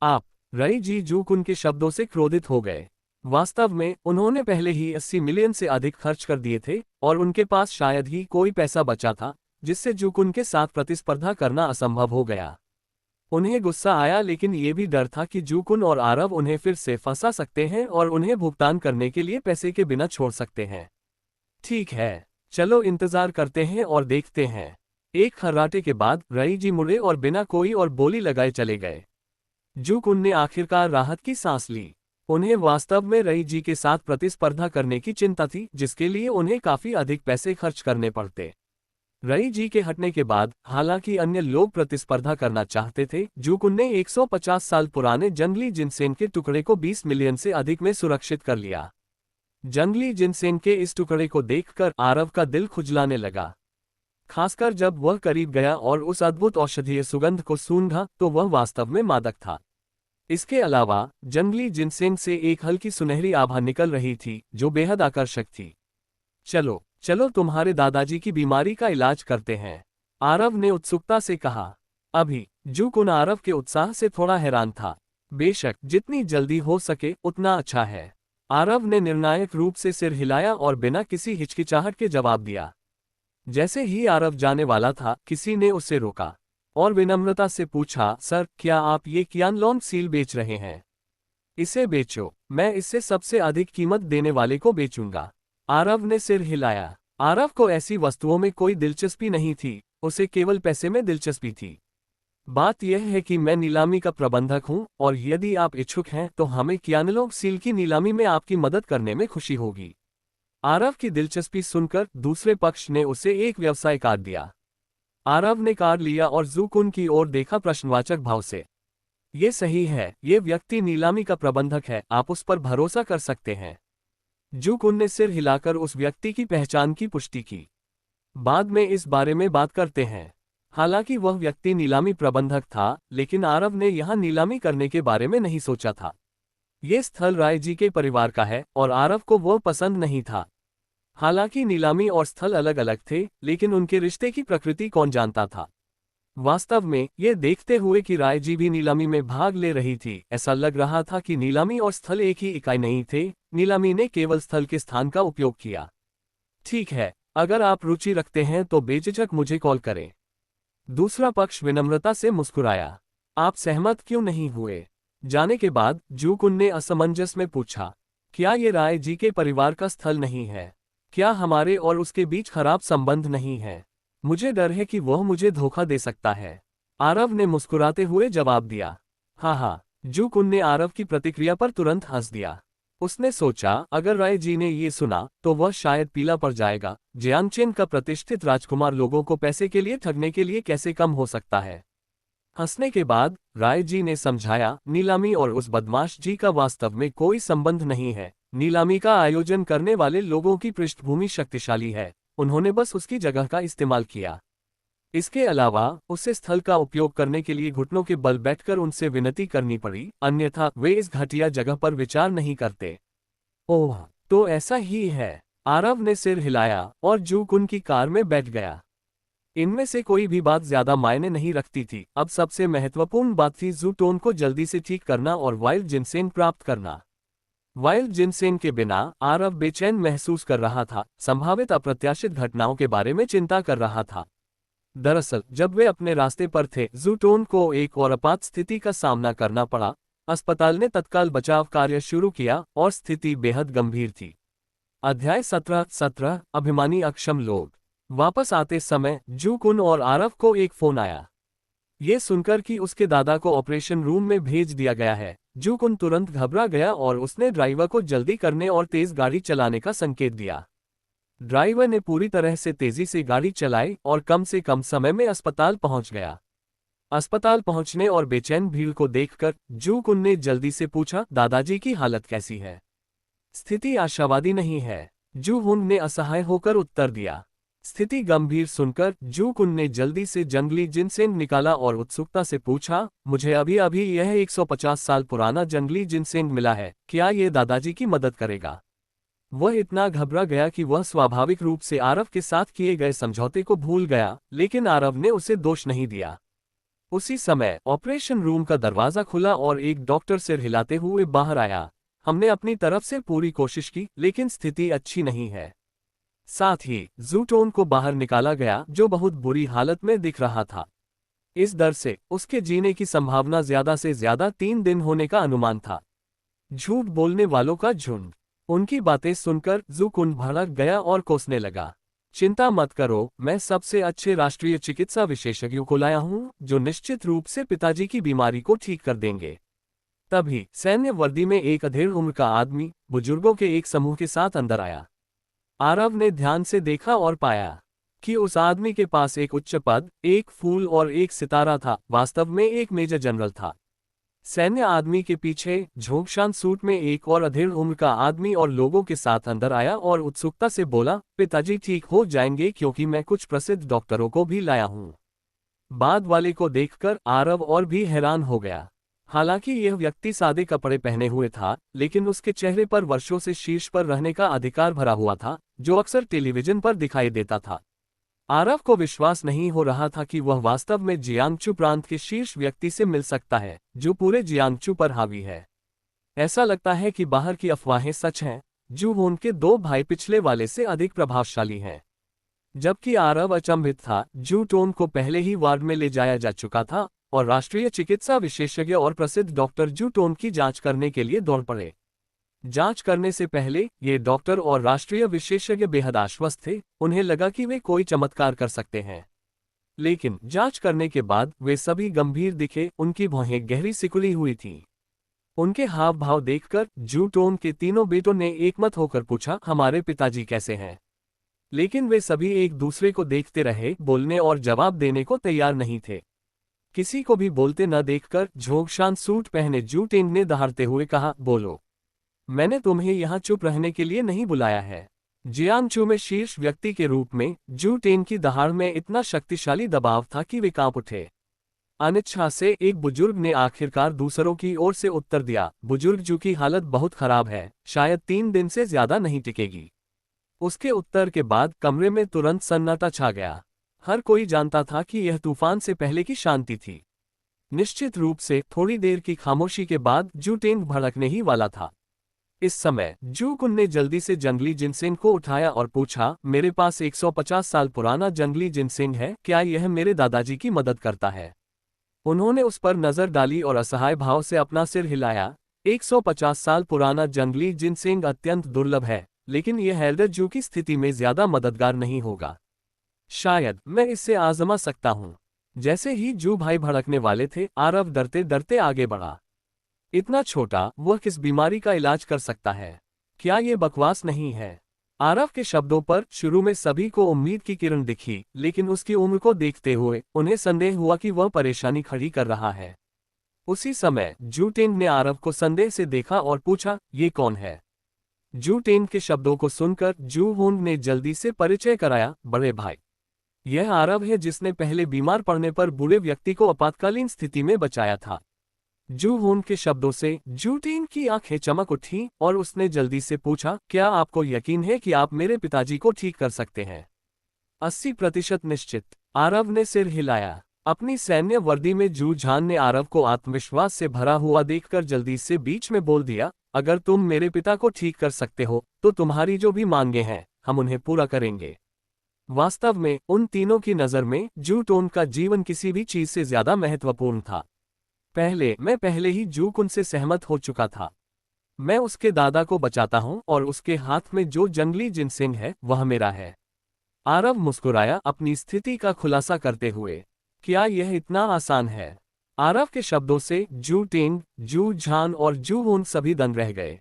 आप? रई जी जूकुन के शब्दों से क्रोधित हो गए। वास्तव में उन्होंने पहले ही 80 मिलियन से अधिक खर्च कर दिए थे और उनके पास शायद ही कोई पैसा बचा था, जिससे जुकुन के साथ प्रतिस्पर्धा करना असंभव हो गया। उन्हें गुस्सा आया, लेकिन ये भी डर था कि जुकुन और आरव उन्हें फिर से फंसा सकते हैं और उन्हें भुगतान करने के लिए पैसे के बिना छोड़ सकते हैं। ठीक है, चलो इंतजार करते हैं और देखते हैं। एक खर्राटे के बाद रईजी मुड़े और बिना कोई और बोली लगाए चले गए। जुकुन ने आखिरकार राहत की सांस ली। उन्हें वास्तव में रईजी के साथ प्रतिस्पर्धा करने की चिंता थी, जिसके लिए उन्हें काफी अधिक पैसे खर्च करने पड़ते। रईजी के हटने के बाद हालांकि अन्य लोग प्रतिस्पर्धा करना चाहते थे, जुकुन ने 150 साल पुराने जंगली जिनसेन के टुकड़े को 20 मिलियन से अधिक में सुरक्षित कर लिया। जंगली जिनसेन के इस टुकड़े को देखकर आरव का दिल खुजलाने लगा, खासकर जब वह करीब गया और उस अद्भुत औषधीय सुगंध को सूंघा तो वह वास्तव में मादक था। इसके अलावा जंगली जिनसेन से एक हल्की सुनहरी आभा निकल रही थी जो बेहद आकर्षक थी। चलो चलो तुम्हारे दादाजी की बीमारी का इलाज करते हैं, आरव ने उत्सुकता से कहा। अभी जुकुन आरव के उत्साह से थोड़ा हैरान था। बेशक, जितनी जल्दी हो सके उतना अच्छा है, आरव ने निर्णायक रूप से सिर हिलाया और बिना किसी हिचकिचाहट के जवाब दिया। जैसे ही आरव जाने वाला था, किसी ने उसे रोका और विनम्रता से पूछा, सर, क्या आप ये कियानलोंग सील बेच रहे हैं? इसे बेचो, मैं इससे सबसे अधिक कीमत देने वाले को बेचूंगा। आरव ने सिर हिलाया। आरव को ऐसी वस्तुओं में कोई दिलचस्पी नहीं थी, उसे केवल पैसे में दिलचस्पी थी। बात यह है कि मैं नीलामी का प्रबंधक हूं और यदि आप इच्छुक हैं तो हमें कियानलोंग सील की नीलामी में आपकी मदद करने में खुशी होगी। आरव की दिलचस्पी सुनकर दूसरे पक्ष ने उसे एक व्यवसाय कार्ड दिया। आरव ने कार्ड लिया और जुकुन की ओर देखा प्रश्नवाचक भाव से। ये सही है, ये व्यक्ति नीलामी का प्रबंधक है, आप उस पर भरोसा कर सकते हैं। जुकुन ने सिर हिलाकर उस व्यक्ति की पहचान की पुष्टि की। बाद में इस बारे में बात करते हैं। हालांकि वह व्यक्ति नीलामी प्रबंधक था, लेकिन आरव ने यहां नीलामी करने के बारे में नहीं सोचा था। ये स्थल रायजी के परिवार का है और आरव को वह पसंद नहीं था। हालांकि नीलामी और स्थल अलग अलग थे, लेकिन उनके रिश्ते की प्रकृति कौन जानता था। वास्तव में ये देखते हुए कि रायजी भी नीलामी में भाग ले रही थी, ऐसा लग रहा था कि नीलामी और स्थल एक ही इकाई नहीं थे। नीलामी ने केवल स्थल के स्थान का उपयोग किया। ठीक है, अगर आप रुचि रखते हैं तो बेझिझक मुझे कॉल करें। दूसरा पक्ष विनम्रता से मुस्कुराया। आप सहमत क्यों नहीं हुए? जाने के बाद जुकुन ने असमंजस में पूछा, क्या ये रायजी के परिवार का स्थल नहीं है? क्या हमारे और उसके बीच खराब संबंध नहीं है? मुझे डर है कि वह मुझे धोखा दे सकता है, आरव ने मुस्कुराते हुए जवाब दिया। हाँ, जुकुन ने आरव की प्रतिक्रिया पर तुरंत हंस दिया। उसने सोचा, अगर रायजी ने ये सुना तो वह शायद पीला पड़ जाएगा। जियांगचेन का प्रतिष्ठित राजकुमार लोगों को पैसे के लिए ठगने के लिए कैसे कम हो सकता है? हंसने के बाद रायजी ने समझाया, नीलामी और उस बदमाश जी का वास्तव में कोई संबंध नहीं है। नीलामी का आयोजन करने वाले लोगों की पृष्ठभूमि शक्तिशाली है, उन्होंने बस उसकी जगह का इस्तेमाल किया। इसके अलावा उसे स्थल का उपयोग करने के लिए घुटनों के बल बैठकर उनसे विनती करनी पड़ी, अन्यथा वे इस घटिया जगह पर विचार नहीं करते। ओह, तो ऐसा ही है, आरव ने सिर हिलाया और जुकुन की कार में बैठ गया। इनमें से कोई भी बात ज्यादा मायने नहीं रखती थी। अब सबसे महत्वपूर्ण बात थी ज़ूटोन को जल्दी से ठीक करना और वाइल्ड जिनसेन प्राप्त करना। वाइल्ड जिनसेन के बिना आरव बेचैन महसूस कर रहा था, संभावित अप्रत्याशित घटनाओं के बारे में चिंता कर रहा था। दरअसल जब वे अपने रास्ते पर थे, ज़ूटोन को एक और आपात स्थिति का सामना करना पड़ा। अस्पताल ने तत्काल बचाव कार्य शुरू किया और स्थिति बेहद गंभीर थी। अध्याय 17 अभिमानी अक्षम लोग। वापस आते समय जुकुन और आरव को एक फोन आया। ये सुनकर कि उसके दादा को ऑपरेशन रूम में भेज दिया गया है, जुकुन तुरंत घबरा गया और उसने ड्राइवर को जल्दी करने और तेज गाड़ी चलाने का संकेत दिया। ड्राइवर ने पूरी तरह से तेजी से गाड़ी चलाई और कम से कम समय में अस्पताल पहुंच गया। अस्पताल पहुंचने और बेचैन भीड़ को देखकर जुकुन ने जल्दी से पूछा, दादाजी की हालत कैसी है? स्थिति आशावादी नहीं है, जुहुन ने असहाय होकर उत्तर दिया। स्थिति गंभीर सुनकर जुकुन ने जल्दी से जंगली जिनसेन निकाला और उत्सुकता से पूछा, मुझे अभी अभी यह 150 साल पुराना जंगली जिनसेन मिला है, क्या ये दादाजी की मदद करेगा? वह इतना घबरा गया कि वह स्वाभाविक रूप से आरव के साथ किए गए समझौते को भूल गया, लेकिन आरव ने उसे दोष नहीं दिया। उसी समय ऑपरेशन रूम का दरवाजा खुला और एक डॉक्टर सिर हिलाते हुए बाहर आया। हमने अपनी तरफ से पूरी कोशिश की, लेकिन स्थिति अच्छी नहीं है। साथ ही जूटोन को बाहर निकाला गया, जो बहुत बुरी हालत में दिख रहा था। इस डर से उसके जीने की संभावना ज्यादा से ज्यादा 3 दिन होने का अनुमान था। झूठ बोलने वालों का झुंड। उनकी बातें सुनकर जूकुन भड़क गया और कोसने लगा। चिंता मत करो, मैं सबसे अच्छे राष्ट्रीय चिकित्सा विशेषज्ञों को लाया हूं, जो निश्चित रूप से पिताजी की बीमारी को ठीक कर देंगे। तभी सैन्य वर्दी में एक अधेड़ उम्र का आदमी बुजुर्गों के एक समूह के साथ अंदर आया। आरव ने ध्यान से देखा और पाया कि उस आदमी के पास एक उच्च पद, एक फूल और एक सितारा था। वास्तव में एक मेजर जनरल था। सैन्य आदमी के पीछे झोंकशान सूट में एक और अधेड़ उम्र का आदमी और लोगों के साथ अंदर आया और उत्सुकता से बोला, पिताजी ठीक हो जाएंगे क्योंकि मैं कुछ प्रसिद्ध डॉक्टरों को भी लाया हूं। बाद वाले को देखकर आरव और भी हैरान हो गया। हालांकि यह व्यक्ति सादे कपड़े पहने हुए था, लेकिन उसके चेहरे पर वर्षों से शीर्ष पर रहने का अधिकार भरा हुआ था, जो अक्सर टेलीविजन पर दिखाई देता था। आरव को विश्वास नहीं हो रहा था कि वह वास्तव में जियांगचू प्रांत के शीर्ष व्यक्ति से मिल सकता है, जो पूरे जियांगचू पर हावी है। ऐसा लगता है कि बाहर की अफवाहें सच हैं। जूहोन के 2 भाई पिछले वाले से अधिक प्रभावशाली हैं। जबकि आरव अचंभित था, जूटोन को पहले ही वार्ड में ले जाया जा चुका था और राष्ट्रीय चिकित्सा विशेषज्ञ और प्रसिद्ध डॉक्टर जूटोन की जांच करने के लिए दौड़ पड़े। जांच करने से पहले ये डॉक्टर और राष्ट्रीय विशेषज्ञ बेहद आश्वस्त थे। उन्हें लगा कि वे कोई चमत्कार कर सकते हैं, लेकिन जांच करने के बाद वे सभी गंभीर दिखे। उनकी भौहें गहरी सिकुड़ी हुई थीं। उनके हाव भाव देखकर जूटोन के तीनों बेटों ने एकमत होकर पूछा, हमारे पिताजी कैसे हैं? लेकिन वे सभी एक दूसरे को देखते रहे, बोलने और जवाब देने को तैयार नहीं थे। किसी को भी बोलते न देखकर झोंकशान सूट पहने जूटेन ने दहाड़ते हुए कहा, बोलो। मैंने तुम्हें यहाँ चुप रहने के लिए नहीं बुलाया है। जियांगचू में शीर्ष व्यक्ति के रूप में जूटेन की दहाड़ में इतना शक्तिशाली दबाव था कि वे कांप उठे। अनिच्छा से एक बुजुर्ग ने आखिरकार दूसरों की ओर से उत्तर दिया, बुजुर्ग जू की हालत बहुत खराब है, शायद 3 दिन से ज्यादा नहीं टिकेगी। उसके उत्तर के बाद कमरे में तुरंत सन्नाटा छा गया। हर कोई जानता था कि यह तूफान से पहले की शांति थी। निश्चित रूप से थोड़ी देर की खामोशी के बाद जूटेन भड़कने ही वाला था। इस समय जूकुन ने जल्दी से जंगली जिनसेंग को उठाया और पूछा, मेरे पास 150 साल पुराना जंगली जिनसेंग है, क्या यह मेरे दादाजी की मदद करता है? उन्होंने उस पर नजर डाली और असहाय भाव से अपना सिर हिलाया। 150 साल पुराना जंगली जिनसेंग अत्यंत दुर्लभ है, लेकिन यह एल्डर जू की स्थिति में ज्यादा मददगार नहीं होगा। शायद मैं इससे आजमा सकता हूँ। जैसे ही जू भाई भड़कने वाले थे, आरव डरते डरते आगे बढ़ा। इतना छोटा, वह किस बीमारी का इलाज कर सकता है? क्या ये बकवास नहीं है? आरव के शब्दों पर शुरू में सभी को उम्मीद की किरण दिखी, लेकिन उसकी उम्र को देखते हुए उन्हें संदेह हुआ कि वह परेशानी खड़ी कर रहा है। उसी समय जूटेन ने आरव को संदेह से देखा और पूछा, ये कौन है? जूटेन के शब्दों को सुनकर जूहोन ने जल्दी से परिचय कराया, बड़े भाई, यह आरव है जिसने पहले बीमार पड़ने पर बूढ़े व्यक्ति को आपातकालीन स्थिति में बचाया था। जूहोन के शब्दों से जूटेन की आंखें चमक उठी और उसने जल्दी से पूछा, क्या आपको यकीन है कि आप मेरे पिताजी को ठीक कर सकते हैं? 80% निश्चित। आरव ने सिर हिलाया। अपनी सैन्य वर्दी में जू झान ने आरव को आत्मविश्वास से भरा हुआ देखकर जल्दी से बीच में बोल दिया, अगर तुम मेरे पिता को ठीक कर सकते हो तो तुम्हारी जो भी मांगे हैं हम उन्हें पूरा करेंगे। वास्तव में उन तीनों की नज़र में जूटोन का जीवन किसी भी चीज से ज्यादा महत्वपूर्ण था। मैं पहले ही जूकुन से सहमत हो चुका था। मैं उसके दादा को बचाता हूं और उसके हाथ में जो जंगली जिनसेंग है वह मेरा है। आरव मुस्कुराया, अपनी स्थिति का खुलासा करते हुए। क्या यह इतना आसान है? आरव के शब्दों से जूटेन, जू झान और जूहोन सभी दंग रह गए।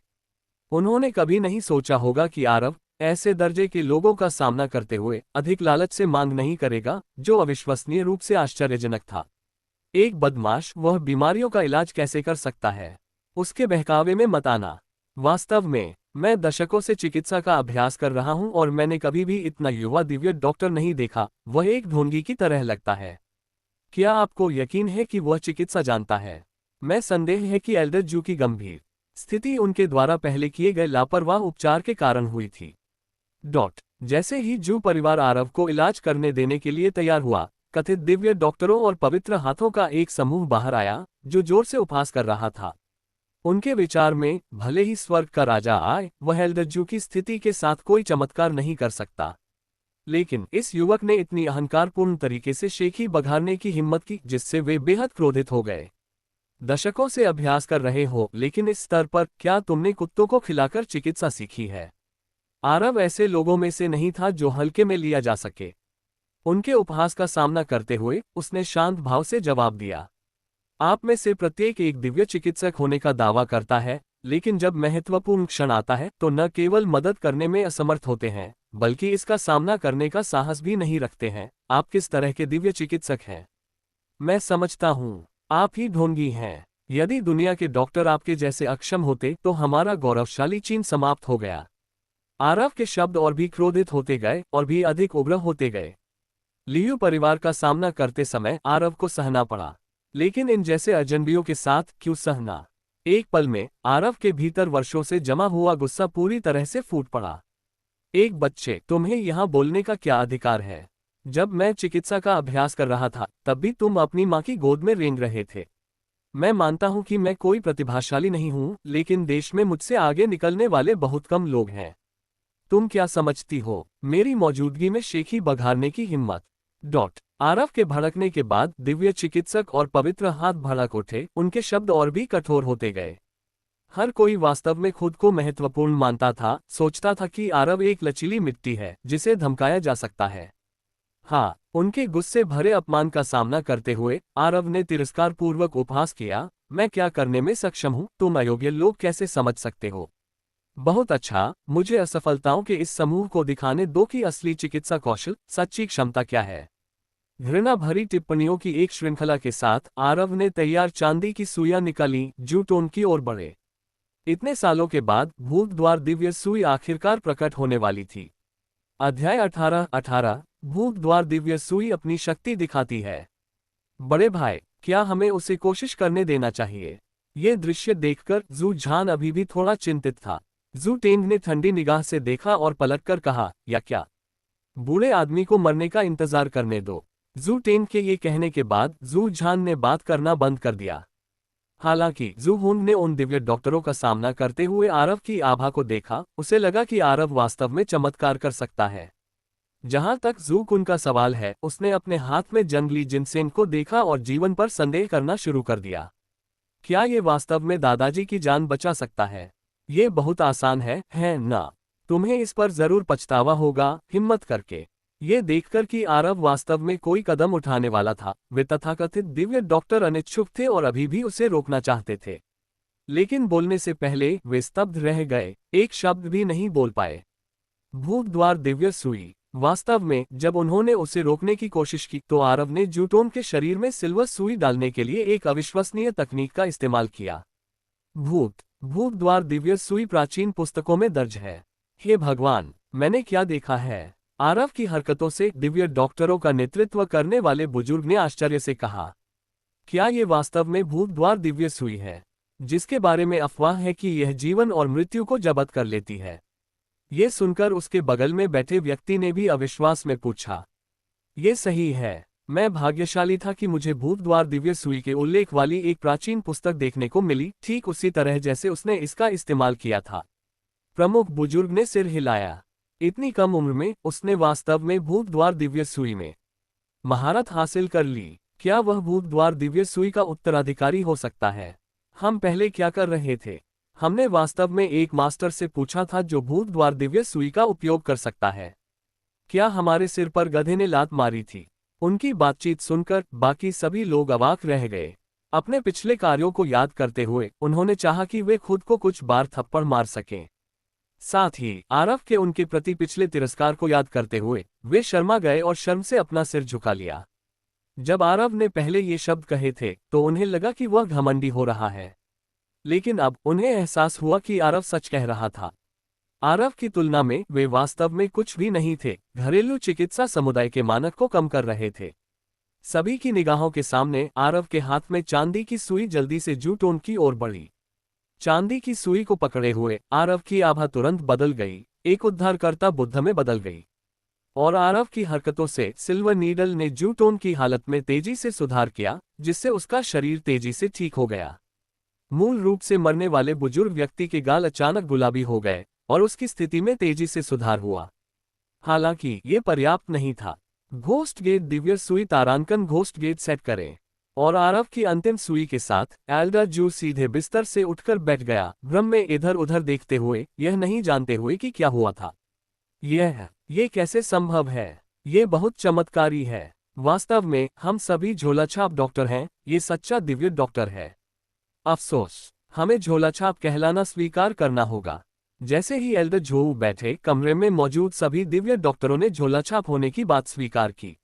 उन्होंने कभी नहीं सोचा होगा कि आरव ऐसे दर्जे के लोगों का सामना करते हुए अधिक लालच से मांग नहीं करेगा, जो अविश्वसनीय रूप से आश्चर्यजनक था। एक बदमाश वह बीमारियों का इलाज कैसे कर सकता है? उसके बहकावे में मत आना। वास्तव में मैं दशकों से चिकित्सा का अभ्यास कर रहा हूं और मैंने कभी भी इतना युवा दिव्य डॉक्टर नहीं देखा। वह एक ढोंगी की तरह लगता है। क्या आपको यकीन है कि वह चिकित्सा जानता है? मैं संदेह है कि एल्डर जू की गंभीर स्थिति उनके द्वारा पहले किए गए लापरवाह उपचार के कारण हुई थी। जैसे ही जू परिवार आरव को इलाज करने देने के लिए तैयार हुआ, कथित दिव्य डॉक्टरों और पवित्र हाथों का एक समूह बाहर आया, जो जोर से उपहास कर रहा था। उनके विचार में भले ही स्वर्ग का राजा आए, वह एल्दज्जू की स्थिति के साथ कोई चमत्कार नहीं कर सकता। लेकिन इस युवक ने इतनी अहंकारपूर्ण तरीके से शेखी बघारने की हिम्मत की जिससे वे बेहद क्रोधित हो गए। दशकों से अभ्यास कर रहे हो, लेकिन इस स्तर पर क्या तुमने कुत्तों को खिलाकर चिकित्सा सीखी है? आरव ऐसे लोगों में से नहीं था जो हल्के में लिया जा सके। उनके उपहास का सामना करते हुए उसने शांत भाव से जवाब दिया, आप में से प्रत्येक एक दिव्य चिकित्सक होने का दावा करता है, लेकिन जब महत्वपूर्ण क्षण आता है तो न केवल मदद करने में असमर्थ होते हैं, बल्कि इसका सामना करने का साहस भी नहीं रखते हैं। आप किस तरह के दिव्य चिकित्सक हैं? मैं समझता हूँ आप ही ढोंगी हैं। यदि दुनिया के डॉक्टर आपके जैसे अक्षम होते तो हमारा गौरवशाली चीन समाप्त हो गया। आरव के शब्द और भी क्रोधित होते गए और भी अधिक उग्र होते गए। लियू परिवार का सामना करते समय आरव को सहना पड़ा, लेकिन इन जैसे अजनबियों के साथ क्यों सहना? एक पल में आरव के भीतर वर्षों से जमा हुआ गुस्सा पूरी तरह से फूट पड़ा। एक बच्चे, तुम्हें यहाँ बोलने का क्या अधिकार है? जब मैं चिकित्सा का अभ्यास कर रहा था तब भी तुम अपनी माँ की गोद में रेंग रहे थे। मैं मानता हूँ कि मैं कोई प्रतिभाशाली नहीं हूँ, लेकिन देश में मुझसे आगे निकलने वाले बहुत कम लोग हैं। तुम क्या समझती हो, मेरी मौजूदगी में शेखी बघारने की हिम्मत? आरव के भड़कने के बाद दिव्य चिकित्सक और पवित्र हाथ भड़क उठे, उनके शब्द और भी कठोर होते गए। हर कोई वास्तव में खुद को महत्वपूर्ण मानता था, सोचता था कि आरव एक लचीली मिट्टी है जिसे धमकाया जा सकता है। हाँ, उनके गुस्से भरे अपमान का सामना करते हुए आरव ने तिरस्कारपूर्वक उपहास किया, मैं क्या करने में सक्षम हूँ तुम अयोग्य लोग कैसे समझ सकते हो? बहुत अच्छा, मुझे असफलताओं के इस समूह को दिखाने दो कि असली चिकित्सा कौशल, सच्ची क्षमता क्या है। घृणा भरी टिप्पणियों की एक श्रृंखला के साथ आरव ने तैयार चांदी की सुइयां निकाली, जूटोन की ओर बढ़े। इतने सालों के बाद भूत द्वार दिव्य सुई आखिरकार प्रकट होने वाली थी। अध्याय 18 भूत द्वार दिव्य सुई अपनी शक्ति दिखाती है। बड़े भाई, क्या हमें उसे कोशिश करने देना चाहिए? ये दृश्य देखकर जू झान अभी भी थोड़ा चिंतित था। जू टेंग ने ठंडी निगाह से देखा और पलटकर कहा, या क्या? बूढ़े आदमी को मरने का इंतजार करने दो। जू टेंग के ये कहने के बाद जू झान ने बात करना बंद कर दिया। हालांकि जू हुन ने उन दिव्य डॉक्टरों का सामना करते हुए आरव की आभा को देखा, उसे लगा कि आरव वास्तव में चमत्कार कर सकता है। जहां तक जू कुन का सवाल है, उसने अपने हाथ में जंगली जिनसेन को देखा और जीवन पर संदेह करना शुरू कर दिया। क्या ये वास्तव में दादाजी की जान बचा सकता है? ये बहुत आसान है ना? तुम्हें इस पर जरूर पछतावा होगा। हिम्मत करके ये देखकर कि आरव वास्तव में कोई कदम उठाने वाला था, वे तथाकथित दिव्य डॉक्टर अनिच्छुक थे और अभी भी उसे रोकना चाहते थे। लेकिन बोलने से पहले वे स्तब्ध रह गए, एक शब्द भी नहीं बोल पाए। भूत द्वार दिव्य सुई। वास्तव में जब उन्होंने उसे रोकने की कोशिश की तो आरव ने जूटोन के शरीर में सिल्वर सुई डालने के लिए एक अविश्वसनीय तकनीक का इस्तेमाल किया। भूत द्वार दिव्य सुई प्राचीन पुस्तकों में दर्ज है। हे भगवान, मैंने क्या देखा है? आरव की हरकतों से दिव्य डॉक्टरों का नेतृत्व करने वाले बुजुर्ग ने आश्चर्य से कहा, क्या ये वास्तव में भूत द्वार दिव्य सुई है, जिसके बारे में अफवाह है कि यह जीवन और मृत्यु को जब्त कर लेती है? ये सुनकर उसके बगल में बैठे व्यक्ति ने भी अविश्वास में पूछा, ये सही है। मैं भाग्यशाली था कि मुझे भूत द्वार दिव्य सुई के उल्लेख वाली एक प्राचीन पुस्तक देखने को मिली, ठीक उसी तरह जैसे उसने इसका इस्तेमाल किया था। प्रमुख बुजुर्ग ने सिर हिलाया। इतनी कम उम्र में उसने वास्तव में भूत द्वार दिव्य सुई में महारत हासिल कर ली। क्या वह भूत द्वार दिव्य सुई का उत्तराधिकारी हो सकता है? हम पहले क्या कर रहे थे? हमने वास्तव में एक मास्टर से पूछा था जो भूत द्वार दिव्य सुई का उपयोग कर सकता है। क्या हमारे सिर पर गधे ने लात मारी थी? उनकी बातचीत सुनकर बाकी सभी लोग अवाक रह गए। अपने पिछले कार्यों को याद करते हुए उन्होंने चाहा कि वे खुद को कुछ बार थप्पड़ मार सकें। साथ ही आरव के उनके प्रति पिछले तिरस्कार को याद करते हुए वे शर्मा गए और शर्म से अपना सिर झुका लिया। जब आरव ने पहले ये शब्द कहे थे तो उन्हें लगा कि वह घमंडी हो रहा है, लेकिन अब उन्हें एहसास हुआ कि आरव सच कह रहा था। आरव की तुलना में वे वास्तव में कुछ भी नहीं थे, घरेलू चिकित्सा समुदाय के मानक को कम कर रहे थे। सभी की निगाहों के सामने आरव के हाथ में चांदी की सुई जल्दी से जूटोन की ओर बढ़ी। चांदी की सुई को पकड़े हुए आरव की आभा तुरंत बदल गई, एक उद्धारकर्ता बुद्ध में बदल गई। और आरव की हरकतों से सिल्वर नीडल ने जूटोन की हालत में तेजी से सुधार किया, जिससे उसका शरीर तेजी से ठीक हो गया। मूल रूप से मरने वाले बुजुर्ग व्यक्ति के गाल अचानक गुलाबी हो गए और उसकी स्थिति में तेजी से सुधार हुआ। हालांकि ये पर्याप्त नहीं था। घोस्ट गेट दिव्य सुई तारांकन घोस्ट गेट सेट करें। और आरव की अंतिम सुई के साथ एल्डर जू सीधे बिस्तर से उठकर बैठ गया, भ्रम में इधर उधर देखते हुए, यह नहीं जानते हुए कि क्या हुआ था। ये कैसे संभव है? ये बहुत चमत्कारी है। वास्तव में हम सभी झोलाछाप डॉक्टर हैं, ये सच्चा दिव्य डॉक्टर है। अफसोस, हमें झोलाछाप कहलाना स्वीकार करना होगा। जैसे ही एल्डर झोऊ बैठे, कमरे में मौजूद सभी दिव्य डॉक्टरों ने झोलाछाप होने की बात स्वीकार की।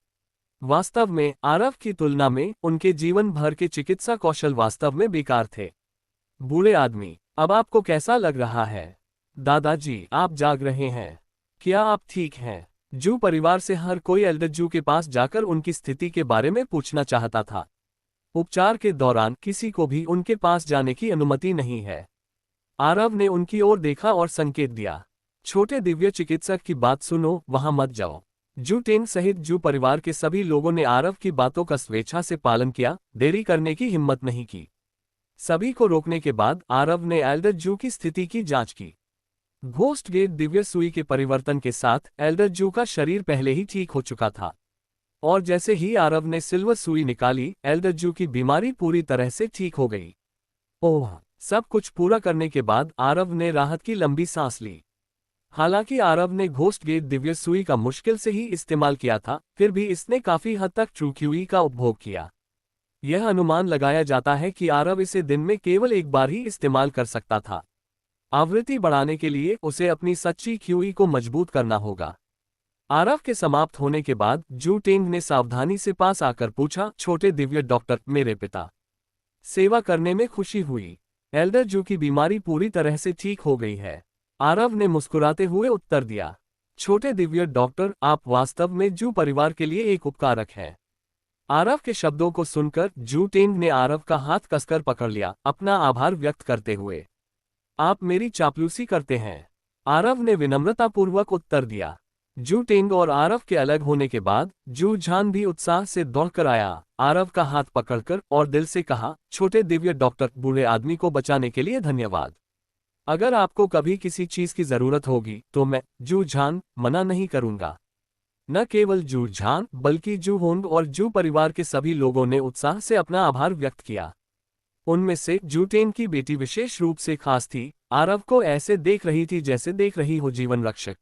वास्तव में आरव की तुलना में उनके जीवन भर के चिकित्सा कौशल वास्तव में बेकार थे। बूढ़े आदमी, अब आपको कैसा लग रहा है? दादाजी, आप जाग रहे हैं? क्या आप ठीक हैं? जू परिवार से हर कोई एल्डर जू के पास जाकर उनकी स्थिति के बारे में पूछना चाहता था। उपचार के दौरान किसी को भी उनके पास जाने की अनुमति नहीं है। आरव ने उनकी ओर देखा और संकेत दिया, छोटे दिव्य चिकित्सक की बात सुनो, वहां मत जाओ। जू टेंग सहित जू परिवार के सभी लोगों ने आरव की बातों का स्वेच्छा से पालन किया, देरी करने की हिम्मत नहीं की। सभी को रोकने के बाद आरव ने एल्डर जू की स्थिति की जांच की। घोस्ट गेट दिव्य सुई के परिवर्तन के साथ एल्डर जू का शरीर पहले ही ठीक हो चुका था। और जैसे ही आरव ने सिल्वर सुई निकाली, एल्डर जू की बीमारी पूरी तरह से ठीक हो गई। ओह! सब कुछ पूरा करने के बाद आरव ने राहत की लंबी सांस ली। हालांकि आरव ने घोस्ट गेट दिव्य सुई का मुश्किल से ही इस्तेमाल किया था, फिर भी इसने काफी हद तक ट्रूक्यूई का उपभोग किया। यह अनुमान लगाया जाता है कि आरव इसे दिन में केवल एक बार ही इस्तेमाल कर सकता था। आवृत्ति बढ़ाने के लिए उसे अपनी सच्ची क्यूई को मजबूत करना होगा। आरव के समाप्त होने के बाद जू टेंग ने सावधानी से पास आकर पूछा, छोटे दिव्य डॉक्टर, मेरे पिता सेवा करने में खुशी हुई। एल्डर जू की बीमारी पूरी तरह से ठीक हो गई है। आरव ने मुस्कुराते हुए उत्तर दिया, छोटे दिव्य डॉक्टर, आप वास्तव में जू परिवार के लिए एक उपकारक हैं। आरव के शब्दों को सुनकर जू टेंग ने आरव का हाथ कसकर पकड़ लिया, अपना आभार व्यक्त करते हुए। आप मेरी चापलूसी करते हैं? आरव ने विनम्रतापूर्वक उत्तर दिया। जू टेंग और आरव के अलग होने के बाद जू झान भी उत्साह से दौड़कर आया, आरव का हाथ पकड़कर, और दिल से कहा, छोटे दिव्य डॉक्टर, बूढ़े आदमी को बचाने के लिए धन्यवाद। अगर आपको कभी किसी चीज की जरूरत होगी तो मैं, जू झान, मना नहीं करूंगा। न केवल जू झान बल्कि जू होंग और जू परिवार के सभी लोगों ने उत्साह से अपना आभार व्यक्त किया। उनमें से जू टेंग की बेटी विशेष रूप से खास थी, आरव को ऐसे देख रही थी जैसे देख रही हो जीवन रक्षक।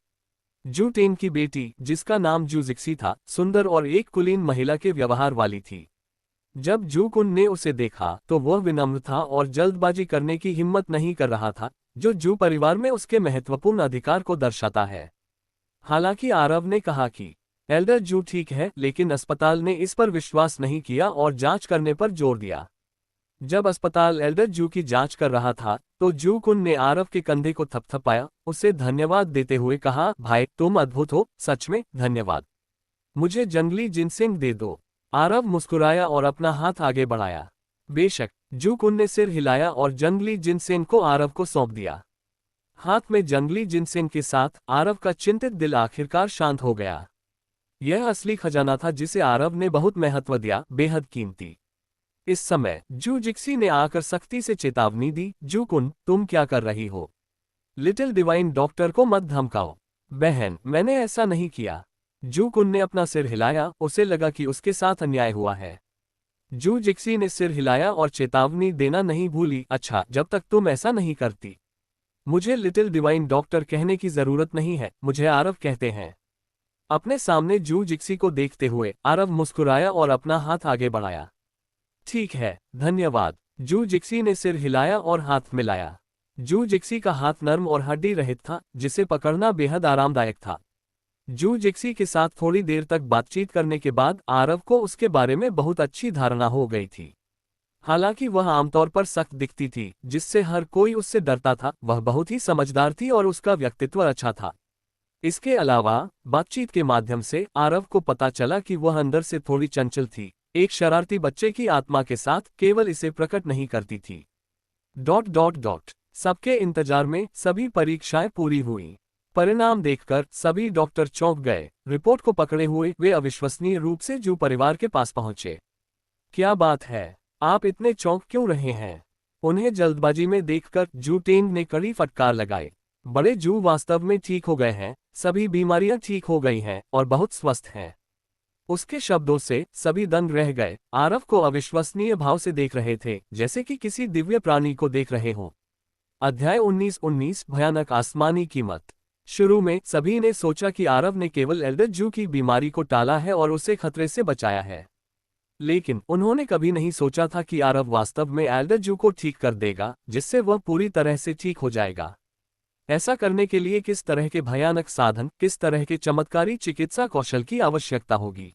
जू टेंग की बेटी, जिसका नाम जू जिक्सी था, सुंदर और एक कुलीन महिला के व्यवहार वाली थी। जब जू कुन ने उसे देखा तो वह विनम्र था और जल्दबाजी करने की हिम्मत नहीं कर रहा था, जो जू परिवार में उसके महत्वपूर्ण अधिकार को दर्शाता है। हालांकि आरव ने कहा कि एल्डर जू ठीक है, लेकिन अस्पताल ने इस पर विश्वास नहीं किया और जांच करने पर जोर दिया। जब अस्पताल एल्डर जू की जांच कर रहा था तो जू कुन ने आरव के कंधे को थपथपाया, उसे धन्यवाद देते हुए कहा, भाई, तुम अद्भुत हो, सच में धन्यवाद। मुझे जंगली जिनसेंग दे दो। आरव मुस्कुराया और अपना हाथ आगे बढ़ाया। बेशक, जू कुन ने सिर हिलाया और जंगली जिनसेंग को आरव को सौंप दिया। हाथ में जंगली जिनसेंग के साथ आरव का चिंतित दिल आखिरकार शांत हो गया। यह असली खजाना था जिसे आरव ने बहुत महत्व दिया, बेहद कीमती। इस समय जू जिक्सी ने आकर सख्ती से चेतावनी दी, जू कुन, तुम क्या कर रही हो? लिटिल डिवाइन डॉक्टर को मत धमकाओ। बहन, मैंने ऐसा नहीं किया। जू कुन ने अपना सिर हिलाया, उसे लगा कि उसके साथ अन्याय हुआ है। जू जिक्सी ने सिर हिलाया और चेतावनी देना नहीं भूली, अच्छा, जब तक तुम ऐसा नहीं करती। मुझे लिटिल डिवाइन डॉक्टर कहने की जरूरत नहीं है, मुझे आरव कहते हैं। अपने सामने जू जिक्सी को देखते हुए आरव मुस्कुराया और अपना हाथ आगे बढ़ाया। ठीक है, धन्यवाद। जू जिक्सी ने सिर हिलाया और हाथ मिलाया। जू जिक्सी का हाथ नर्म और हड्डी रहित था, जिसे पकड़ना बेहद आरामदायक था। जू जिक्सी के साथ थोड़ी देर तक बातचीत करने के बाद आरव को उसके बारे में बहुत अच्छी धारणा हो गई थी। हालांकि वह आमतौर पर सख्त दिखती थी, जिससे हर कोई उससे डरता था, वह बहुत ही समझदार थी और उसका व्यक्तित्व अच्छा था। इसके अलावा बातचीत के माध्यम से आरव को पता चला कि वह अंदर से थोड़ी चंचल थी, एक शरारती बच्चे की आत्मा के साथ, केवल इसे प्रकट नहीं करती थी। ... सबके इंतजार में सभी परीक्षाएं पूरी हुई। परिणाम देखकर सभी डॉक्टर चौंक गए। रिपोर्ट को पकड़े हुए वे अविश्वसनीय रूप से जू परिवार के पास पहुंचे। क्या बात है, आप इतने चौंक क्यों रहे हैं? उन्हें जल्दबाजी में देखकर जू टेंग ने कड़ी फटकार लगाई। बड़े जू वास्तव में ठीक हो गए हैं, सभी बीमारियां ठीक हो गई हैं और बहुत स्वस्थ हैं। उसके शब्दों से सभी दंग रह गए, आरव को अविश्वसनीय भाव से देख रहे थे, जैसे कि किसी दिव्य प्राणी को देख रहे हों। अध्याय 19 भयानक आसमानी कीमत। शुरू में सभी ने सोचा कि आरव ने केवल एल्डर जू की बीमारी को टाला है और उसे खतरे से बचाया है। लेकिन उन्होंने कभी नहीं सोचा था कि आरव वास्तव में एल्डर जू को ठीक कर देगा, जिससे वह पूरी तरह से ठीक हो जाएगा। ऐसा करने के लिए किस तरह के भयानक साधन, किस तरह के चमत्कारी चिकित्सा कौशल की आवश्यकता होगी।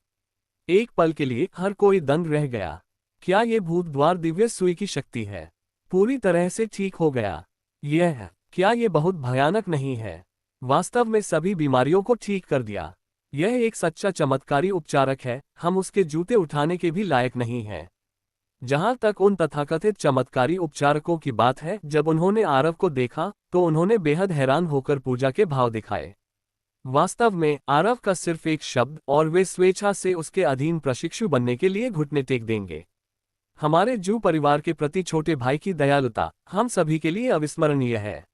एक पल के लिए हर कोई दंग रह गया। क्या ये भूत द्वार दिव्य सुई की शक्ति है? पूरी तरह से ठीक हो गया। क्या ये बहुत भयानक नहीं है? वास्तव में सभी बीमारियों को ठीक कर दिया। यह एक सच्चा चमत्कारी उपचारक है, हम उसके जूते उठाने के भी लायक नहीं हैं। जहां तक उन तथाकथित चमत्कारी उपचारकों की बात है, जब उन्होंने आरव को देखा तो उन्होंने बेहद हैरान होकर पूजा के भाव दिखाए। वास्तव में आरव का सिर्फ एक शब्द और वे स्वेच्छा से उसके अधीन प्रशिक्षु बनने के लिए घुटने टेक देंगे। हमारे जू परिवार के प्रति छोटे भाई की दयालुता हम सभी के लिए अविस्मरणीय है।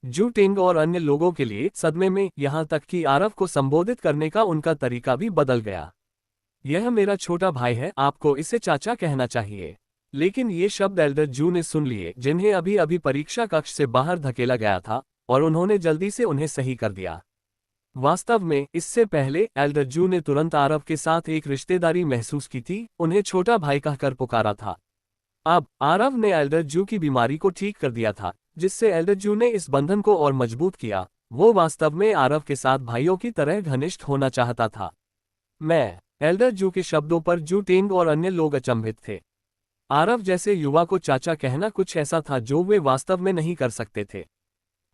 जू टेंग और अन्य लोगों के लिए सदमे में, यहाँ तक कि आरव को संबोधित करने का उनका तरीका भी बदल गया। यह मेरा छोटा भाई है, आपको इसे चाचा कहना चाहिए। लेकिन ये शब्द एल्डर जू ने सुन लिए, जिन्हें अभी अभी परीक्षा कक्ष से बाहर धकेला गया था, और उन्होंने जल्दी से उन्हें सही कर दिया। वास्तव में इससे पहले एल्डर जू ने तुरंत आरव के साथ एक रिश्तेदारी महसूस की थी, उन्हें छोटा भाई कहकर पुकारा था। अब आरव ने एल्डर जू की बीमारी को ठीक कर दिया था, जिससे एल्डर जू ने इस बंधन को और मजबूत किया। वो वास्तव में आरव के साथ भाइयों की तरह घनिष्ठ होना चाहता था। एल्डर जू के शब्दों पर जू टेंग और अन्य लोग अचंभित थे। आरव जैसे युवा को चाचा कहना कुछ ऐसा था जो वे वास्तव में नहीं कर सकते थे।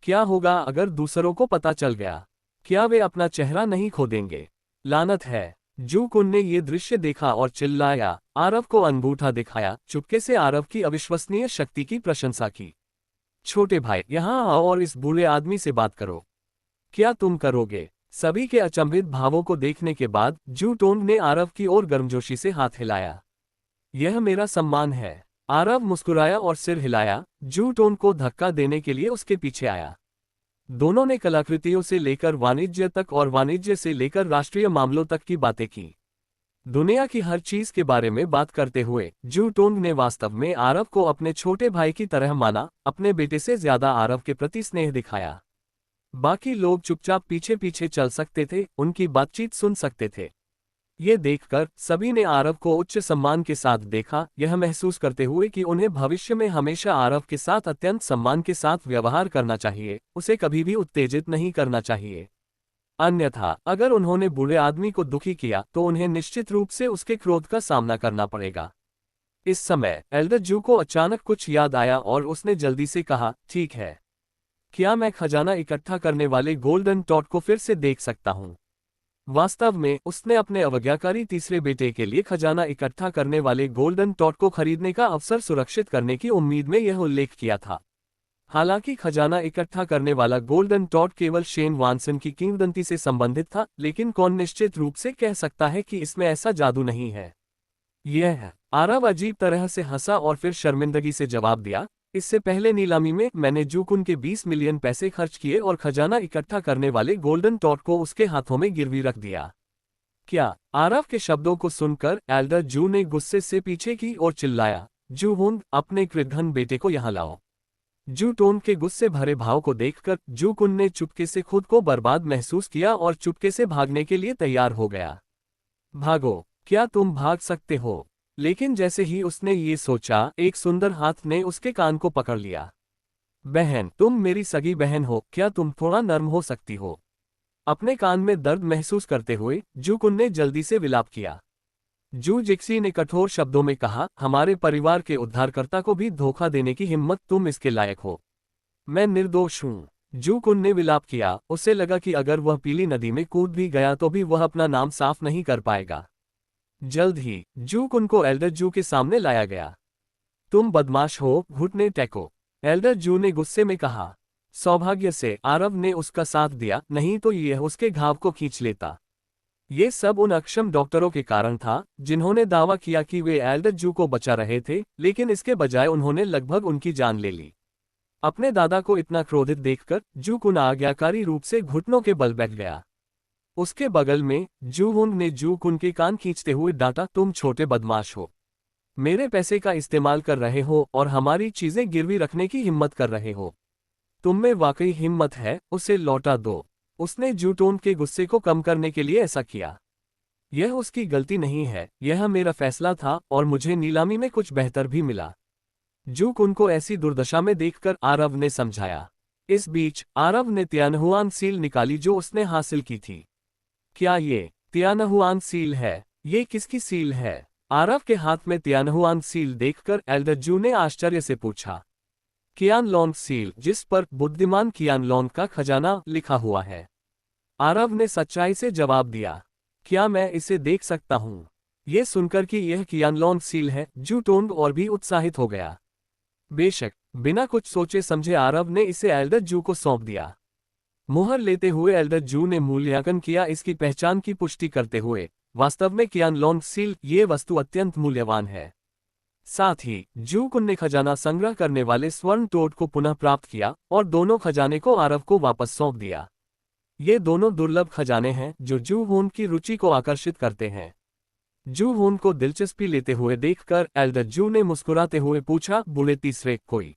क्या होगा अगर दूसरों को पता चल गया? क्या वे अपना चेहरा नहीं खो देंगे? लानत है। जू कुन ने ये दृश्य देखा और चिल्लाया, आरव को अंगूठा दिखाया, चुपके से आरव की अविश्वसनीय शक्ति की प्रशंसा की। छोटे भाई, यहाँ आओ और इस बूढ़े आदमी से बात करो। क्या तुम करोगे? सभी के अचंभित भावों को देखने के बाद जू टोंग ने आरव की ओर गर्मजोशी से हाथ हिलाया। यह मेरा सम्मान है। आरव मुस्कुराया और सिर हिलाया। जू टोंग को धक्का देने के लिए उसके पीछे आया। दोनों ने कलाकृतियों से लेकर वाणिज्य तक और वाणिज्य से लेकर राष्ट्रीय मामलों तक की बातें की। दुनिया की हर चीज के बारे में बात करते हुए जू टोंग ने वास्तव में आरव को अपने छोटे भाई की तरह माना, अपने बेटे से ज्यादा आरव के प्रति स्नेह दिखाया। बाकी लोग चुपचाप पीछे पीछे चल सकते थे, उनकी बातचीत सुन सकते थे। ये देखकर सभी ने आरव को उच्च सम्मान के साथ देखा, यह महसूस करते हुए कि उन्हें भविष्य में हमेशा आरव के साथ अत्यंत सम्मान के साथ व्यवहार करना चाहिए, उसे कभी भी उत्तेजित नहीं करना चाहिए। अन्यथा अगर उन्होंने बूढ़े आदमी को दुखी किया तो उन्हें निश्चित रूप से उसके क्रोध का सामना करना पड़ेगा। इस समय एल्डर जू को अचानक कुछ याद आया और उसने जल्दी से कहा, ठीक है, क्या मैं खजाना इकट्ठा करने वाले गोल्डन टॉट को फिर से देख सकता हूँ? वास्तव में उसने अपने अवज्ञाकारी तीसरे बेटे के लिए खजाना इकट्ठा करने वाले गोल्डन टॉट को खरीदने का अवसर सुरक्षित करने की उम्मीद में यह उल्लेख किया था। हालांकि खजाना इकट्ठा करने वाला गोल्डन टॉट केवल शेन वानसन की किंवदंती से संबंधित था, लेकिन कौन निश्चित रूप से कह सकता है कि इसमें ऐसा जादू नहीं है? आरव अजीब तरह से हंसा और फिर शर्मिंदगी से जवाब दिया, इससे पहले नीलामी में मैंने जूकुन के 20 मिलियन पैसे खर्च किए और खजाना इकट्ठा करने वाले गोल्डन टॉट को उसके हाथों में गिरवी रख दिया। क्या? आरव के शब्दों को सुनकर एल्डर जू ने गुस्से से पीछे की ओर चिल्लाया, जू हुन, अपने कृतघ्न बेटे को यहाँ लाओ। जू टोन के गुस्से भरे भाव को देखकर जू कुन ने चुपके से खुद को बर्बाद महसूस किया और चुपके से भागने के लिए तैयार हो गया। भागो, क्या तुम भाग सकते हो? लेकिन जैसे ही उसने ये सोचा, एक सुंदर हाथ ने उसके कान को पकड़ लिया। बहन, तुम मेरी सगी बहन हो, क्या तुम थोड़ा नर्म हो सकती हो? अपने कान में दर्द महसूस करते हुए जू कुन ने जल्दी से विलाप किया। जू जिक्सी ने कठोर शब्दों में कहा, हमारे परिवार के उद्धारकर्ता को भी धोखा देने की हिम्मत, तुम इसके लायक हो। मैं निर्दोष हूँ। जू कुन ने विलाप किया, उसे लगा कि अगर वह पीली नदी में कूद भी गया तो भी वह अपना नाम साफ नहीं कर पाएगा। जल्द ही जू कुन को एल्डर जू के सामने लाया गया। तुम बदमाश हो, घुटने टेको, एल्डर जू ने गुस्से में कहा। सौभाग्य से आरव ने उसका साथ दिया, नहीं तो यह उसके घाव को खींच लेता। ये सब उन अक्षम डॉक्टरों के कारण था जिन्होंने दावा किया कि वे एल्डर जू को बचा रहे थे, लेकिन इसके बजाय उन्होंने लगभग उनकी जान ले ली। अपने दादा को इतना क्रोधित देखकर जू कुन आज्ञाकारी रूप से घुटनों के बल बैठ गया। उसके बगल में जू हुन ने जू कुन के कान खींचते हुए डांटा, तुम छोटे बदमाश हो, मेरे पैसे का इस्तेमाल कर रहे हो और हमारी चीजें गिरवी रखने की हिम्मत कर रहे हो। तुम में वाकई हिम्मत है, उसे लौटा दो। उसने जू टोन के गुस्से को कम करने के लिए ऐसा किया। यह उसकी गलती नहीं है, यह मेरा फैसला था और मुझे नीलामी में कुछ बेहतर भी मिला। जू कुन को ऐसी दुर्दशा में देखकर आरव ने समझाया। इस बीच आरव ने तियानहुआन सील निकाली जो उसने हासिल की थी। क्या ये तियानहुआन सील है? ये किसकी सील है? आरव के हाथ में तियानहुआन सील देखकर एल्डर जू ने आश्चर्य से पूछा। कियानलोंग सील, जिस पर बुद्धिमान कियानलोंग का खजाना लिखा हुआ है। आरव ने सच्चाई से जवाब दिया। क्या मैं इसे देख सकता हूँ? ये सुनकर कि यह कियानलोंग सील है, जू टोंग और भी उत्साहित हो गया। बेशक, बिना कुछ सोचे समझे आरव ने इसे एल्डर जू को सौंप दिया। मुहर लेते हुए एल्डर जू ने मूल्यांकन किया, इसकी पहचान की पुष्टि करते हुए, वास्तव में कियानलोंग सील, ये वस्तु अत्यंत मूल्यवान है। साथ ही जू कुन ने खजाना संग्रह करने वाले स्वर्ण टोड को पुनः प्राप्त किया और दोनों खजाने को आरव को वापस सौंप दिया। ये दोनों दुर्लभ खजाने हैं जो जू हुन की रुचि को आकर्षित करते हैं। जू हुन को दिलचस्पी लेते हुए देखकर एल्डर जू ने मुस्कुराते हुए पूछा, बूढ़े तीसरे कोई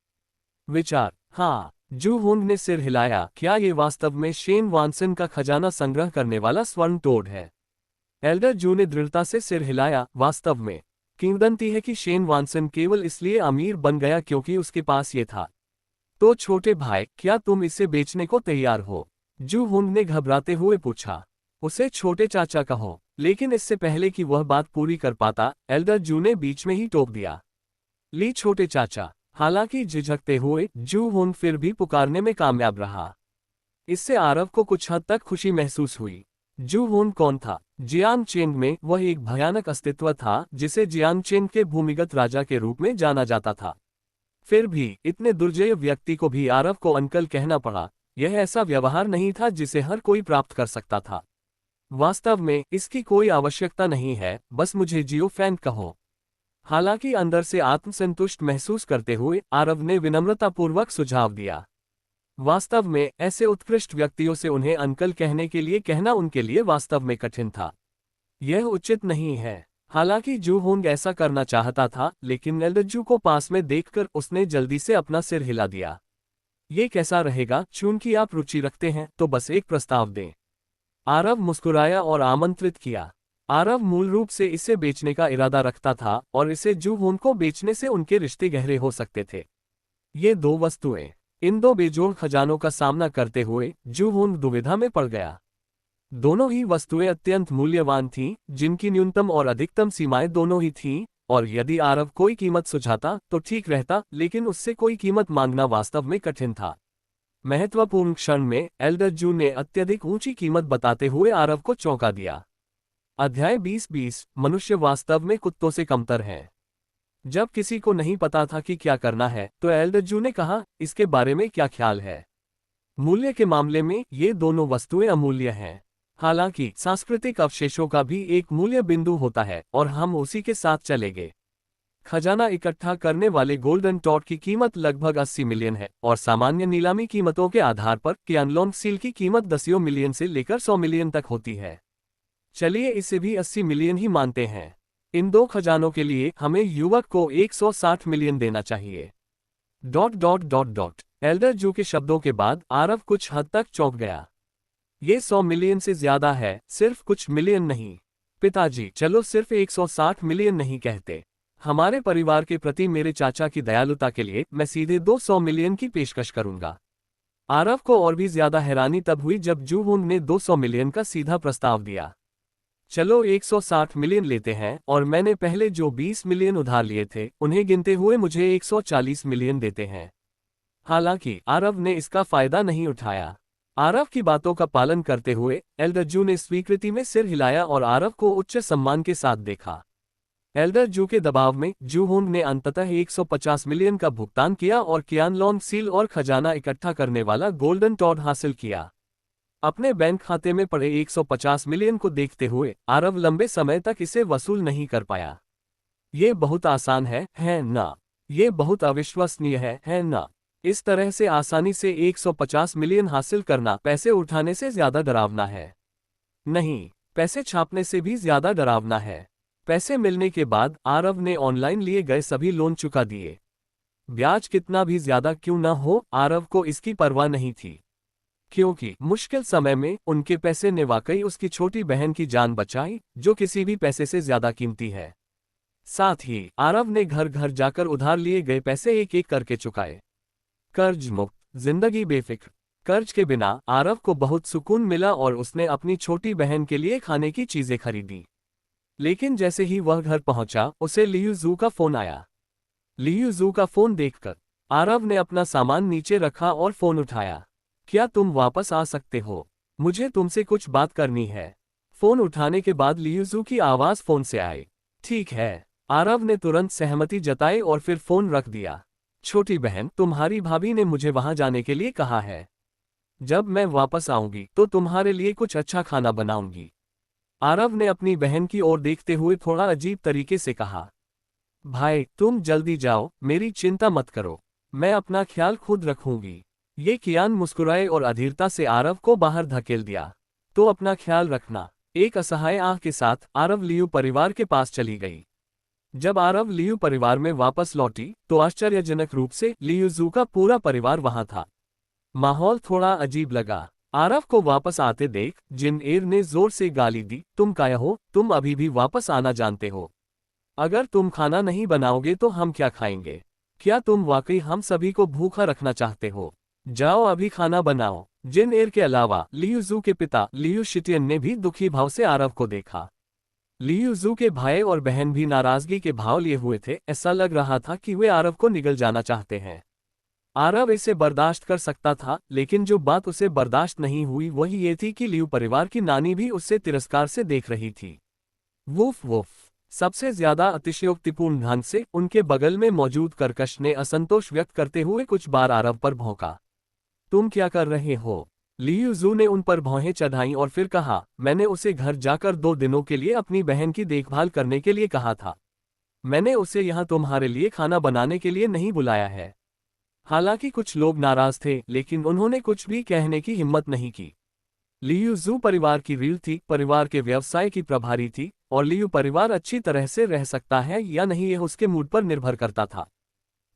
विचार? हाँ, जू हुन ने सिर हिलाया। क्या ये वास्तव में शेन वानसन का खजाना संग्रह करने वाला स्वर्ण टोड है? एल्डर जू ने दृढ़ता से सिर हिलाया। वास्तव में किंवदंती है कि शेन वानसन केवल इसलिए अमीर बन गया क्योंकि उसके पास ये था। तो छोटे भाई, क्या तुम इसे बेचने को तैयार हो? जू हुन ने घबराते हुए पूछा। उसे छोटे चाचा कहो। लेकिन इससे पहले कि वह बात पूरी कर पाता, एल्डर जू ने बीच में ही टोक दिया। ली छोटे चाचा। हालांकि झिझकते हुए जू हुन फिर भी पुकारने में कामयाब रहा। इससे आरव को कुछ हद तक खुशी महसूस हुई। जू हुन कौन था? जियांग चेंग में वह एक भयानक अस्तित्व था जिसे जियांग चेंग के भूमिगत राजा के रूप में जाना जाता था। फिर भी इतने दुर्जय व्यक्ति को भी आरव को अंकल कहना पड़ा। यह ऐसा व्यवहार नहीं था जिसे हर कोई प्राप्त कर सकता था। वास्तव में इसकी कोई आवश्यकता नहीं है, बस मुझे जियो फैन कहो। हालांकि अंदर से आत्मसंतुष्ट महसूस करते हुए आरव ने विनम्रतापूर्वक सुझाव दिया। वास्तव में ऐसे उत्कृष्ट व्यक्तियों से उन्हें अंकल कहने के लिए कहना उनके लिए वास्तव में कठिन था। यह उचित नहीं है। हालांकि जू हुन ऐसा करना चाहता था, लेकिन एल्डर जू को पास में देखकर उसने जल्दी से अपना सिर हिला दिया। ये कैसा रहेगा? चूंकि आप रुचि रखते हैं तो बस एक प्रस्ताव दें। आरव मुस्कुराया और आमंत्रित किया। आरव मूल रूप से इसे बेचने का इरादा रखता था और इसे जू हुन को बेचने से उनके रिश्ते गहरे हो सकते थे। ये दो वस्तुएं, इन दो बेजोड़ खजानों का सामना करते हुए जू हुन दुविधा में पड़ गया। दोनों ही वस्तुएं अत्यंत मूल्यवान थीं, जिनकी न्यूनतम और अधिकतम सीमाएं दोनों ही थीं, और यदि आरव कोई कीमत सुझाता तो ठीक रहता, लेकिन उससे कोई कीमत मांगना वास्तव में कठिन था। महत्वपूर्ण क्षण में एल्डर जू ने अत्यधिक ऊंची कीमत बताते हुए आरव को चौंका दिया। अध्याय 20-20 मनुष्य वास्तव में कुत्तों से कमतर हैं। जब किसी को नहीं पता था कि क्या करना है, तो एल्डर जू ने कहा, इसके बारे में क्या ख्याल है? मूल्य के मामले में ये दोनों वस्तुएं अमूल्य हैं। हालांकि सांस्कृतिक अवशेषों का भी एक मूल्य बिंदु होता है और हम उसी के साथ चलेंगे। खजाना इकट्ठा करने वाले गोल्डन टॉड की कीमत लगभग 80 मिलियन है और सामान्य नीलामी कीमतों के आधार पर कियानलोंग सील की कीमत 10 मिलियन से लेकर 100 मिलियन तक होती है। चलिए इसे भी 80 मिलियन ही मानते हैं। इन दो खजानों के लिए हमें युवक को 160 मिलियन देना चाहिए। ... एल्डर जू के शब्दों के बाद आरव कुछ हद तक चौंक गया। ये 100 मिलियन से ज्यादा है, सिर्फ कुछ मिलियन नहीं। पिताजी, चलो सिर्फ 160 मिलियन नहीं कहते। हमारे परिवार के प्रति मेरे चाचा की दयालुता के लिए मैं सीधे 200 मिलियन की पेशकश करूंगा। आरव को और भी ज्यादा हैरानी तब हुई जब जू हुन ने 200 मिलियन का सीधा प्रस्ताव दिया। चलो 160 मिलियन लेते हैं, और मैंने पहले जो 20 मिलियन उधार लिए थे उन्हें गिनते हुए मुझे 140 मिलियन देते हैं। हालांकि आरव ने इसका फायदा नहीं उठाया। आरव की बातों का पालन करते हुए एल्डर जू ने स्वीकृति में सिर हिलाया और आरव को उच्च सम्मान के साथ देखा। एल्डर जू के दबाव में जू हुन ने अंततः 150 मिलियन का भुगतान किया और कियानलोंग सील और खजाना इकट्ठा करने वाला गोल्डन टॉड हासिल किया। अपने बैंक खाते में पड़े 150 मिलियन को देखते हुए आरव लंबे समय तक इसे वसूल नहीं कर पाया। ये बहुत आसान है ना? ये बहुत अविश्वसनीय है ना? इस तरह से आसानी से 150 मिलियन हासिल करना पैसे उठाने से ज्यादा डरावना है। नहीं, पैसे छापने से भी ज्यादा डरावना है। पैसे मिलने के बाद आरव ने ऑनलाइन लिए गए सभी लोन चुका दिए। ब्याज कितना भी ज्यादा क्यों न हो, आरव को इसकी परवाह नहीं थी, क्योंकि मुश्किल समय में उनके पैसे ने वाकई उसकी छोटी बहन की जान बचाई, जो किसी भी पैसे से ज्यादा कीमती है। साथ ही आरव ने घर घर जाकर उधार लिए गए पैसे एक एक करके चुकाए। कर्ज मुक्त जिंदगी बेफिक्र। कर्ज के बिना आरव को बहुत सुकून मिला और उसने अपनी छोटी बहन के लिए खाने की चीजें खरीदी। लेकिन जैसे ही वह घर पहुंचा, उसे लियू जू का फोन आया। लियू जू का फोन देखकर आरव ने अपना सामान नीचे रखा और फोन उठाया। क्या तुम वापस आ सकते हो? मुझे तुमसे कुछ बात करनी है। फोन उठाने के बाद लियू जू की आवाज फोन से आई। ठीक है, आरव ने तुरंत सहमति जताई और फिर फोन रख दिया। छोटी बहन, तुम्हारी भाभी ने मुझे वहां जाने के लिए कहा है। जब मैं वापस आऊंगी तो तुम्हारे लिए कुछ अच्छा खाना बनाऊंगी। आरव ने अपनी बहन की ओर देखते हुए थोड़ा अजीब तरीके से कहा। भाई, तुम जल्दी जाओ, मेरी चिंता मत करो, मैं अपना ख्याल खुद रखूंगी। ये कियान मुस्कुराए और अधीरता से आरव को बाहर धकेल दिया। तो अपना ख्याल रखना। एक असहाय आह के साथ आरव लियू परिवार के पास चली गई। जब आरव लियू परिवार में वापस लौटी तो आश्चर्यजनक रूप से लियू जू का पूरा परिवार वहां था। माहौल थोड़ा अजीब लगा। आरव को वापस आते देख जिन एर ने जोर से गाली दी, तुम काया हो, तुम अभी भी वापस आना जानते हो? अगर तुम खाना नहीं बनाओगे तो हम क्या खाएंगे? क्या तुम वाकई हम सभी को भूखा रखना चाहते हो? जाओ अभी खाना बनाओ। जिन एर के अलावा लियू जू के पिता लियू शिटियन ने भी दुखी भाव से आरव को देखा। लियू जू के भाई और बहन भी नाराजगी के भाव लिए हुए थे। ऐसा लग रहा था कि वे आरव को निगल जाना चाहते हैं। आरव इसे बर्दाश्त कर सकता था, लेकिन जो बात उसे बर्दाश्त नहीं हुई वही ये थी कि लियू परिवार की नानी भी उससे तिरस्कार से देख रही थी। Woof woof. सबसे ज्यादा अतिशयोक्तिपूर्ण ढंग से उनके बगल में मौजूद कर्कश ने असंतोष व्यक्त करते हुए कुछ बार आरव पर भौंका। तुम क्या कर रहे हो? लियू जू ने उन पर भौहें चढ़ाईं और फिर कहा, मैंने उसे घर जाकर 2 दिनों के लिए अपनी बहन की देखभाल करने के लिए कहा था। मैंने उसे यहाँ तुम्हारे लिए खाना बनाने के लिए नहीं बुलाया है। हालांकि कुछ लोग नाराज थे, लेकिन उन्होंने कुछ भी कहने की हिम्मत नहीं की। लियू जू परिवार की रीढ़ थी, परिवार के व्यवसाय की प्रभारी थी, और लियू परिवार अच्छी तरह से रह सकता है या नहीं यह उसके मूड पर निर्भर करता था।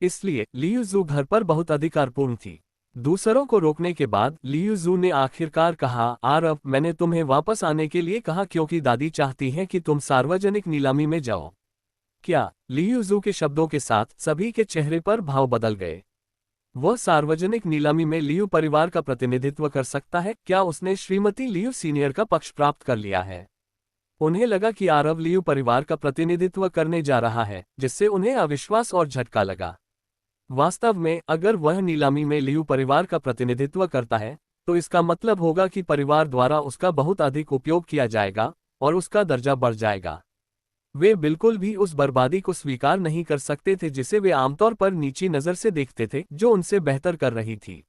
इसलिए लियू जू घर पर बहुत अधिकारपूर्ण थी। दूसरों को रोकने के बाद लियू जू ने आखिरकार कहा, आरव, मैंने तुम्हें वापस आने के लिए कहा क्योंकि दादी चाहती है कि तुम सार्वजनिक नीलामी में जाओ। क्या? लियू जू के शब्दों के साथ सभी के चेहरे पर भाव बदल गए। वह सार्वजनिक नीलामी में लियू परिवार का प्रतिनिधित्व कर सकता है? क्या उसने श्रीमती लियू सीनियर का पक्ष प्राप्त कर लिया है? उन्हें लगा कि आरव लियू परिवार का प्रतिनिधित्व करने जा रहा है, जिससे उन्हें अविश्वास और झटका लगा। वास्तव में अगर वह नीलामी में लियू परिवार का प्रतिनिधित्व करता है, तो इसका मतलब होगा कि परिवार द्वारा उसका बहुत अधिक उपयोग किया जाएगा और उसका दर्जा बढ़ जाएगा। वे बिल्कुल भी उस बर्बादी को स्वीकार नहीं कर सकते थे जिसे वे आमतौर पर नीची नज़र से देखते थे, जो उनसे बेहतर कर रही थी।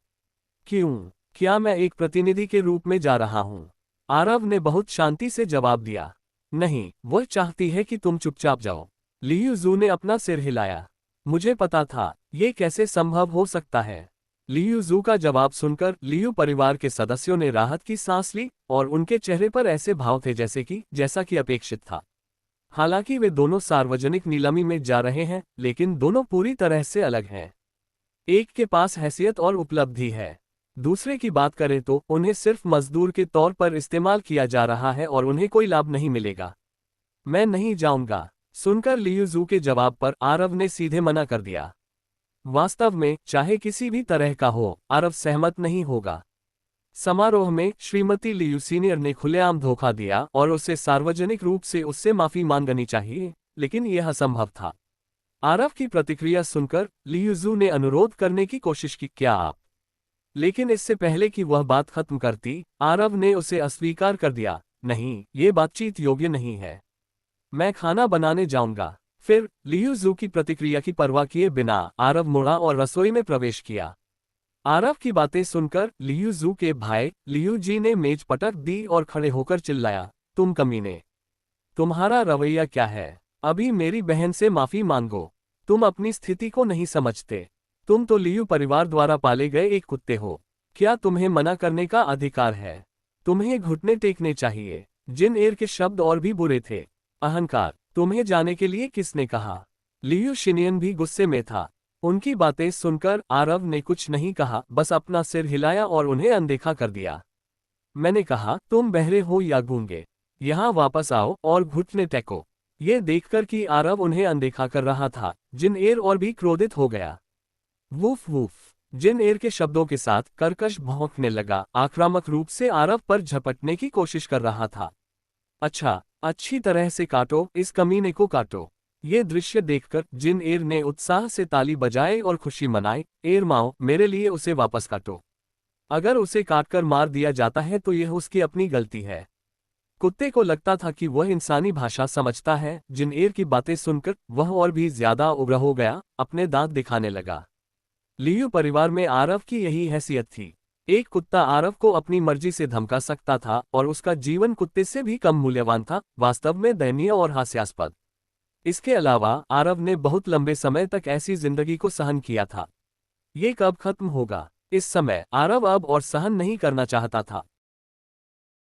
क्यों? क्या मैं एक प्रतिनिधि के रूप में जा रहा हूँ? आरव ने बहुत शांति से जवाब दिया। नहीं, वह चाहती है कि तुम चुपचाप जाओ। लियू जू ने अपना सिर हिलाया। मुझे पता था, ये कैसे संभव हो सकता है? लियू जू का जवाब सुनकर लियू परिवार के सदस्यों ने राहत की सांस ली और उनके चेहरे पर ऐसे भाव थे जैसा कि अपेक्षित था। हालांकि वे दोनों सार्वजनिक नीलामी में जा रहे हैं, लेकिन दोनों पूरी तरह से अलग हैं। एक के पास हैसियत और उपलब्धि है, दूसरे की बात करें तो उन्हें सिर्फ मजदूर के तौर पर इस्तेमाल किया जा रहा है और उन्हें कोई लाभ नहीं मिलेगा। मैं नहीं जाऊंगा। सुनकर लियू जू के जवाब पर आरव ने सीधे मना कर दिया। वास्तव में चाहे किसी भी तरह का हो, आरव सहमत नहीं होगा। समारोह में श्रीमती लियू सीनियर ने खुलेआम धोखा दिया और उसे सार्वजनिक रूप से उससे माफी मांगनी चाहिए, लेकिन यह असंभव था। आरव की प्रतिक्रिया सुनकर लियू जू ने अनुरोध करने की कोशिश की, क्या आप? लेकिन इससे पहले कि वह बात खत्म करती, आरव ने उसे अस्वीकार कर दिया। नहीं, ये बातचीत योग्य नहीं है। मैं खाना बनाने जाऊंगा। फिर लियू जू की प्रतिक्रिया की परवाह किए बिना आरव मुड़ा और रसोई में प्रवेश किया। आरव की बातें सुनकर लियू जू के भाई लियू जी ने मेज पटक दी और खड़े होकर चिल्लाया, तुम कमीने! तुम्हारा रवैया क्या है? अभी मेरी बहन से माफी मांगो। तुम अपनी स्थिति को नहीं समझते। तुम तो लियू परिवार द्वारा पाले गए एक कुत्ते हो। क्या तुम्हें मना करने का अधिकार है? तुम्हें घुटने टेकने चाहिए। जिन एर के शब्द और भी बुरे थे। अहंकार, तुम्हें जाने के लिए किसने कहा? लियू शिनियन भी गुस्से में था। उनकी बातें सुनकर आरव ने कुछ नहीं कहा, बस अपना सिर हिलाया और उन्हें अनदेखा कर दिया। मैंने कहा, तुम बहरे हो या गूंगे? यहाँ वापस आओ और घुटने टेको। ये देखकर कि आरव उन्हें अनदेखा कर रहा था, जिन एर और भी क्रोधित हो गया। Woof woof! जिन एर के शब्दों के साथ कर्कश भौंकने लगा, आक्रामक रूप से आरव पर झपटने की कोशिश कर रहा था। अच्छा, अच्छी तरह से काटो, इस कमीने को काटो। ये दृश्य देखकर जिन एर ने उत्साह से ताली बजाए और खुशी मनाई। एर माओ, मेरे लिए उसे वापस काटो। अगर उसे काटकर मार दिया जाता है तो यह उसकी अपनी गलती है। कुत्ते को लगता था कि वह इंसानी भाषा समझता है। जिन एर की बातें सुनकर वह और भी ज्यादा उग्र हो गया, अपने दांत दिखाने लगा। लियू परिवार में आरव की यही हैसियत थी। एक कुत्ता आरव को अपनी मर्जी से धमका सकता था और उसका जीवन कुत्ते से भी कम मूल्यवान था, वास्तव में दयनीय और हास्यास्पद। इसके अलावा आरव ने बहुत लंबे समय तक ऐसी जिंदगी को सहन किया था। ये कब खत्म होगा? इस समय आरव अब और सहन नहीं करना चाहता था।